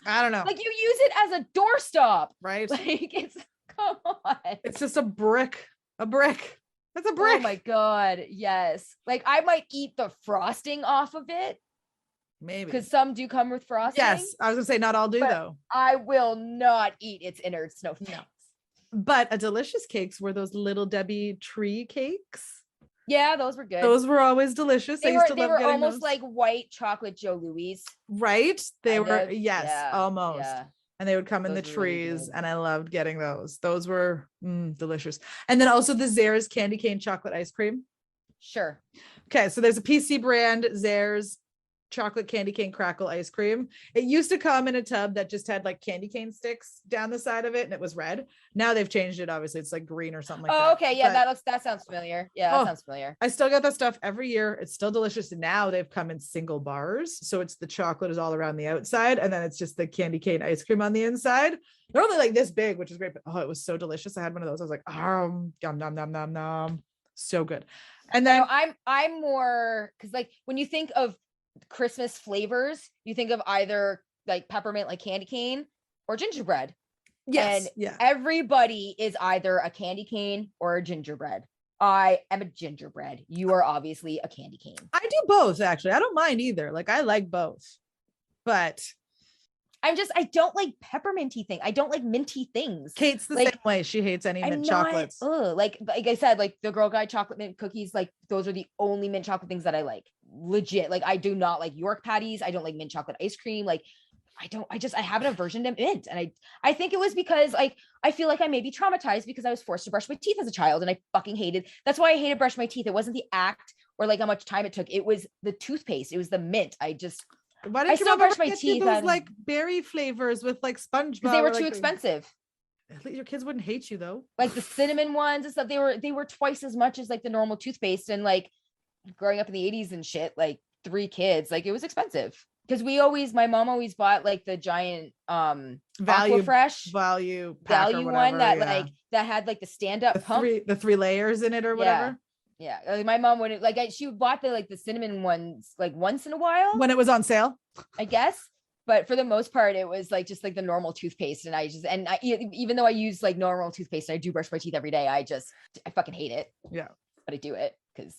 I don't know. Like you use it as a doorstop. Right. Like come on. It's just a brick. That's a brick. Oh my God. Yes. Like I might eat the frosting off of it. Maybe. Because some do come with frosting. Yes. I was gonna say not all do though. I will not eat its innards. No. But a delicious cakes were those Little Debbie tree cakes. Yeah, those were good. Those were always delicious. They were almost like white chocolate Joe Louis. Right? They were, yes, almost. Yeah. And they would come in the trees, really, and I loved getting those. Those were delicious. And then also the Zeras candy cane chocolate ice cream. Sure. Okay, so there's a PC brand, Zeras. chocolate candy cane crackle ice cream. It used to come in a tub that just had like candy cane sticks down the side of it and it was red. Now they've changed it. Obviously it's like green or something like that. Oh, okay. Yeah, that sounds familiar. Yeah, that sounds familiar. I still get that stuff every year. It's still delicious. And now they've come in single bars. So it's the chocolate is all around the outside and then it's just the candy cane ice cream on the inside. They're only like this big, which is great. But it was so delicious. I had one of those. I was like, yum, nom, nom, nom, nom. So good. And then I'm more because like when you think of Christmas flavors, you think of either like peppermint, like candy cane, or gingerbread. Yes, and yeah. Everybody is either a candy cane or a gingerbread. I am a gingerbread. You are obviously a candy cane. I do both, actually. I don't mind either. Like I like both, but I don't like pepperminty thing. I don't like minty things. Kate's the same way. She hates any mint chocolates. Like I said, like the Girl Guide chocolate mint cookies, like those are the only mint chocolate things that I like. Legit. Like I do not like York patties. I don't like mint chocolate ice cream. Like I have an aversion to mint. And I think it was because like, I feel like I may be traumatized because I was forced to brush my teeth as a child and I fucking that's why I hated brushing my teeth. It wasn't the act or like how much time it took. It was the toothpaste. It was the mint. Why didn't you brush my teeth? Those like berry flavors with like SpongeBob. Because they were too expensive. Your kids wouldn't hate you though. Like the cinnamon ones and stuff. They were twice as much as like the normal toothpaste. And like growing up in the 80s and shit, like 3 kids, like it was expensive. Because my mom always bought like the giant value one that had like the stand-up pump. The 3 layers in it or whatever. Yeah. Like my mom wouldn't she bought the cinnamon ones like once in a while when it was on sale, I guess. But for the most part, it was like just like the normal toothpaste. And even though I use like normal toothpaste, I do brush my teeth every day. I fucking hate it. Yeah. But I do it because,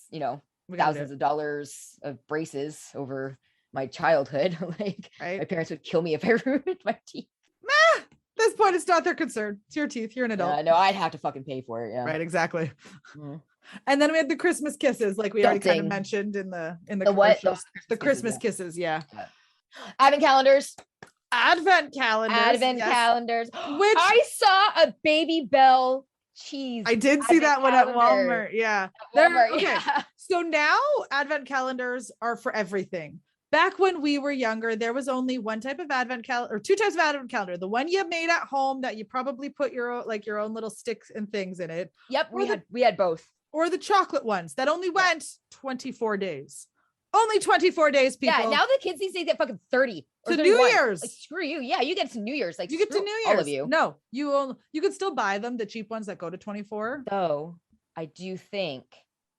thousands of dollars of braces over my childhood. Like my parents would kill me if I ruined my teeth. At this point, it's not their concern. It's your teeth. You're an adult. No, I'd have to fucking pay for it. Yeah. Right. Exactly. Mm. And then we had the Christmas kisses, like we already kind of mentioned in the commercials. The Christmas kisses. Yeah. Advent calendars. Calendars. Which I saw a Baby Bell cheese. I did see that one at Walmart. Yeah. Okay. Yeah. So now Advent calendars are for everything. Back when we were younger, there was only one type of Advent calendar or 2 types of Advent calendar. The one you made at home that you probably put your own little sticks and things in it. Yep. We had both. Or the chocolate ones that only went 24 days. Only 24 days, people. Yeah, now the kids these days get fucking 30. To New Year's. Like, screw you. Yeah, you get to New Year's. Like you get to New Year's. All of you. No, you could still buy them, the cheap ones that go to 24. So I do think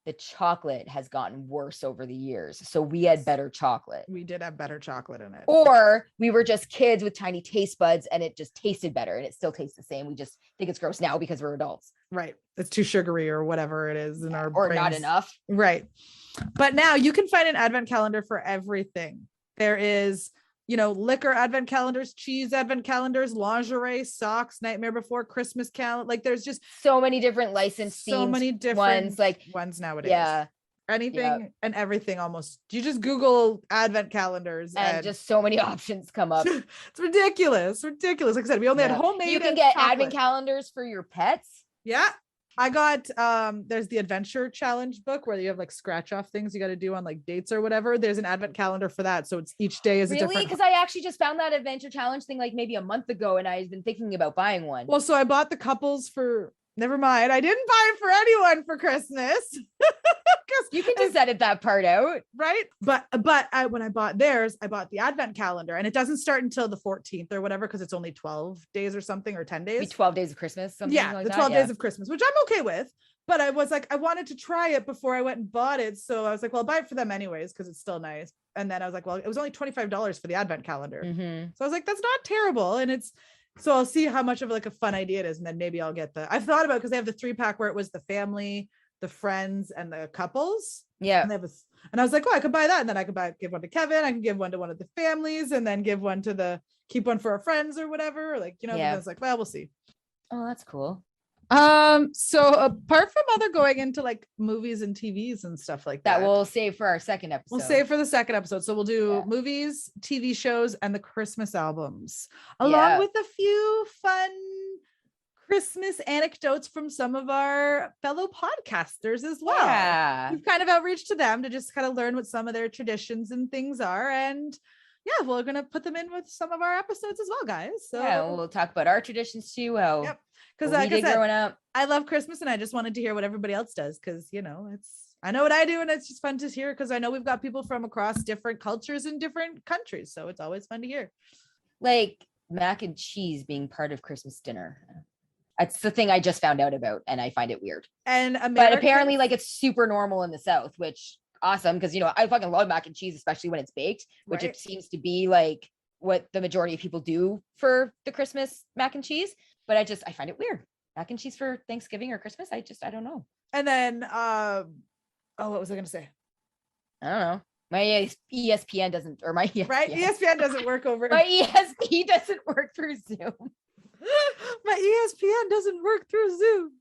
the chocolate has gotten worse over the years. So we had better chocolate. We did have better chocolate in it. Or we were just kids with tiny taste buds and it just tasted better and it still tastes the same. We just think it's gross now because we're adults. Right. It's too sugary or whatever it is in our or brains. Not enough. Right. But now you can find an Advent calendar for everything. There is, liquor Advent calendars, cheese Advent calendars, lingerie, socks, Nightmare Before Christmas calendar. Like there's just so many different licensed ones nowadays. Yeah. Anything and everything almost. You just Google Advent calendars and just so many options come up. It's ridiculous. Like I said, we only had homemade. You can get Advent calendars for your pets. Yeah. I got there's the adventure challenge book where you have like scratch off things you got to do on like dates or whatever. There's an Advent calendar for that. So it's each day is a different. Because I actually just found that adventure challenge thing like maybe a month ago and I've been thinking about buying one. Well, so I bought the couples for never mind. I didn't buy it for anyone for Christmas. You can just edit that part out. Right. But when I bought theirs, I bought the Advent calendar and it doesn't start until the 14th or whatever. Cause it's only 12 days or something or 10 days. 12 days of Christmas. Yeah. The 12 days of Christmas, which I'm okay with. But I was like, I wanted to try it before I went and bought it. So I was like, well, I'll buy it for them anyways, because it's still nice. And then I was like, well, it was only $25 for the Advent calendar. Mm-hmm. So I was like, that's not terrible. And so I'll see how much of like a fun idea it is. And then maybe I'll get I've thought about, because they have the 3-pack where it was the family, the friends, and the couples. Yeah. And I was like, oh, I could buy that. And then I could give one to Kevin. I can give one to one of the families and then keep one for our friends or whatever. Like, I was like, well, we'll see. Oh, that's cool. So apart from other going into like movies and TVs and stuff like that, we'll save for our second episode. We'll save for the second episode. So we'll do movies, TV shows, and the Christmas albums, along with a few fun Christmas anecdotes from some of our fellow podcasters as well. Yeah. We've kind of outreached to them to just kind of learn what some of their traditions and things are. And yeah, we're going to put them in with some of our episodes as well, guys. So yeah, we'll talk about our traditions too. Yep. Because like I said, growing up, I love Christmas and I just wanted to hear what everybody else does. Because, you know, I know what I do and it's just fun to hear because I know we've got people from across different cultures and different countries. So it's always fun to hear. Like mac and cheese being part of Christmas dinner. That's the thing I just found out about and I find it weird. But apparently like it's super normal in the South, which awesome. Because, you know, I fucking love mac and cheese, especially when it's baked, which it seems to be like what the majority of people do for the Christmas mac and cheese. But I find it weird. Mac and cheese for Thanksgiving or Christmas. I don't know. And then, what was I going to say? I don't know. My ESPN doesn't, or my ESPN. Right? ESPN doesn't work over. My ESP doesn't work through Zoom. My ESPN doesn't work through Zoom.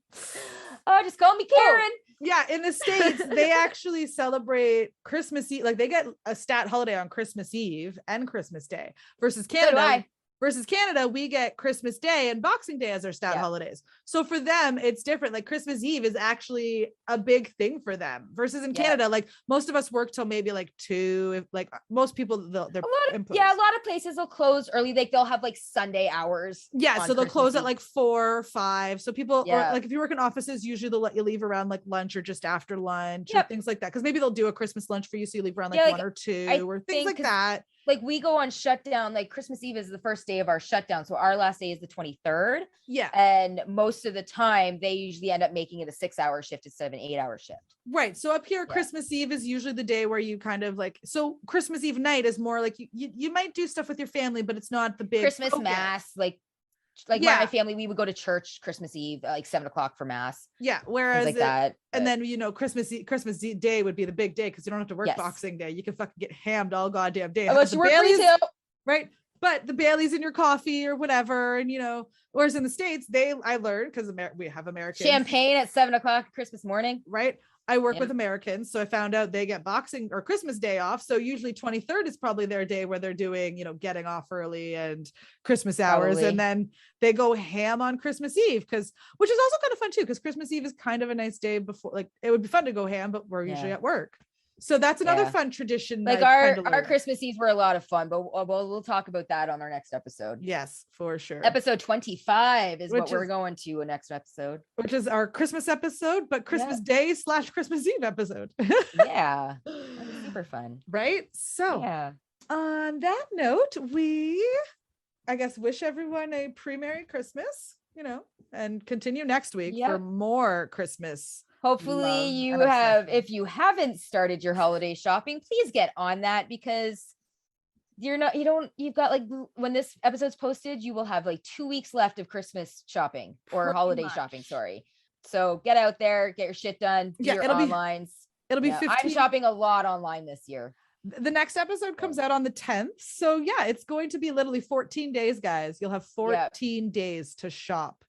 Oh, just call me Karen. Oh, yeah, in the States, they actually celebrate Christmas Eve. Like they get a stat holiday on Christmas Eve and Christmas Day versus Canada. Versus Canada, we get Christmas Day and Boxing Day as our stat holidays. So for them, it's different. Like Christmas Eve is actually a big thing for them versus in Canada, like most of us work till maybe like 2. If like most people, they're a lot of places will close early. Like they'll have like Sunday hours. Yeah. So they'll close at like 4 or 5. So people, or like if you work in offices, usually they'll let you leave around like lunch or just after lunch or things like that. Cause maybe they'll do a Christmas lunch for you. So you leave around like 1 or 2 or things like that. Like we go on shutdown, like Christmas Eve is the first day of our shutdown. So our last day is the 23rd. Yeah. And most of the time they usually end up making it a 6-hour shift instead of an 8-hour shift. Right. So up here, Christmas Eve is usually the day where you kind of like, so Christmas Eve night is more like you might do stuff with your family, but it's not the big Christmas mass, like my family, we would go to church Christmas Eve, like 7:00 for mass. Yeah. Whereas like that. And then, you know, Christmas Day would be the big day because you don't have to work Boxing Day. You can fucking get hammed all goddamn day. Unless you work retail. Right. But the Baileys in your coffee or whatever. And, you know, whereas in the States, I learned because we have Americans. Champagne at 7:00 Christmas morning. Right. I work with Americans. So I found out they get Boxing or Christmas Day off. So usually 23rd is probably their day where they're doing, you know, getting off early and Christmas hours. And then they go ham on Christmas Eve which is also kind of fun too. Cause Christmas Eve is kind of a nice day before, like it would be fun to go ham, but we're usually at work. So that's another fun tradition. Like our Christmas Eves were a lot of fun, but we'll talk about that on our next episode. Yes, for sure. Episode 25 is what we're going to next episode, which is our Christmas episode, but Christmas Day / Christmas Eve episode. Yeah, that's super fun, right? So on that note, we, I guess, wish everyone a pre-Merry Christmas, you know, and continue next week for more Christmas. Hopefully you have, if you haven't started your holiday shopping, please get on that because you've got like, when this episode's posted, you will have like 2 weeks left of Christmas shopping or holiday shopping. Sorry. So get out there, get your shit done. It'll be 15. I'm shopping a lot online this year. The next episode comes out on the 10th. So yeah, it's going to be literally 14 days, guys. You'll have 14 days to shop.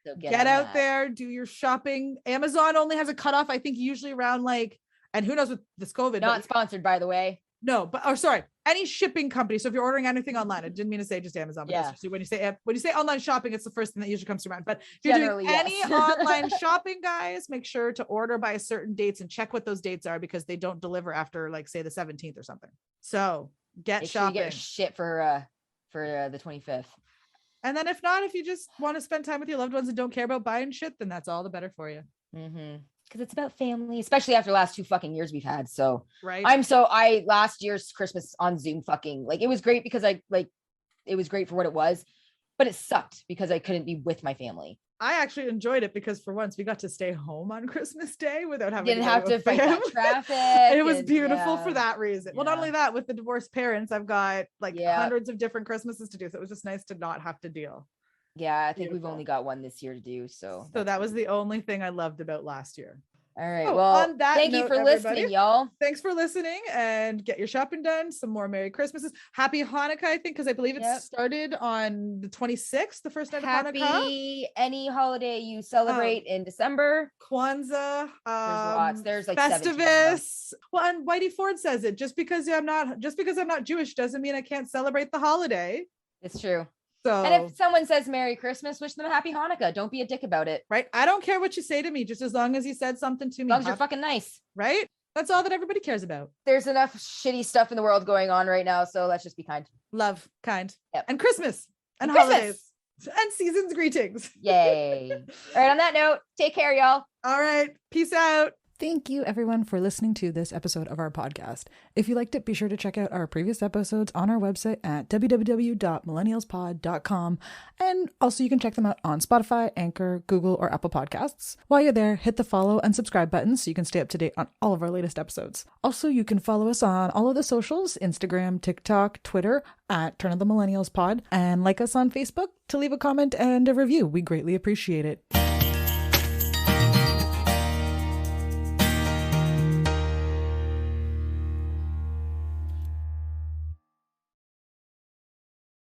So get out there, do your shopping. Amazon only has a cutoff, I think, usually around like, and who knows with this COVID. Not sponsored, by the way. No, but sorry, any shipping company. So if you're ordering anything online, I didn't mean to say just Amazon. But when you say online shopping, it's the first thing that usually comes to mind. But if you're doing any online shopping, guys, make sure to order by certain dates and check what those dates are because they don't deliver after, like, say, the 17th or something. So make shopping. Sure you get shit for the 25th. And then if not, if you just want to spend time with your loved ones and don't care about buying shit, then that's all the better for you. Because it's about family, especially after the last 2 fucking years we've had. So right. Last year's Christmas on Zoom fucking, like, it was great because it was great for what it was, but it sucked because I couldn't be with my family. I actually enjoyed it because for once we got to stay home on Christmas Day without having to fight that traffic. It was beautiful for that reason. Well, not only that, with the divorced parents, I've got like hundreds of different Christmases to do. So it was just nice to not have to deal. Yeah, I think we've only got one this year to do. So that was the only thing I loved about last year. All right. Well, thank you for listening, y'all. Thanks for listening and get your shopping done. Some more Merry Christmases. Happy Hanukkah, I think, because I believe it started on the 26th, the first night of Hanukkah. Happy any holiday you celebrate in December. Kwanzaa. There's lots. There's like Festivus. Well, and Whitey Ford says it. Just because I'm not Jewish doesn't mean I can't celebrate the holiday. It's true. So, and if someone says Merry Christmas, wish them a Happy Hanukkah. Don't be a dick about it. Right. I don't care what you say to me, just as long as you said something to me. As long as you're fucking nice. Right. That's all that everybody cares about. There's enough shitty stuff in the world going on right now. So let's just be kind. Love, kind. Yep. And Christmas. And Christmas. holidays. And season's greetings. Yay. All right. On that note, take care, y'all. All right. Peace out. Thank you, everyone, for listening to this episode of our podcast. If you liked it, be sure to check out our previous episodes on our website at www.millennialspod.com. And also, you can check them out on Spotify, Anchor, Google, or Apple Podcasts. While you're there, hit the follow and subscribe buttons so you can stay up to date on all of our latest episodes. Also, you can follow us on all of the socials, Instagram, TikTok, Twitter, at Turn of the Millennials Pod, and like us on Facebook to leave a comment and a review. We greatly appreciate it.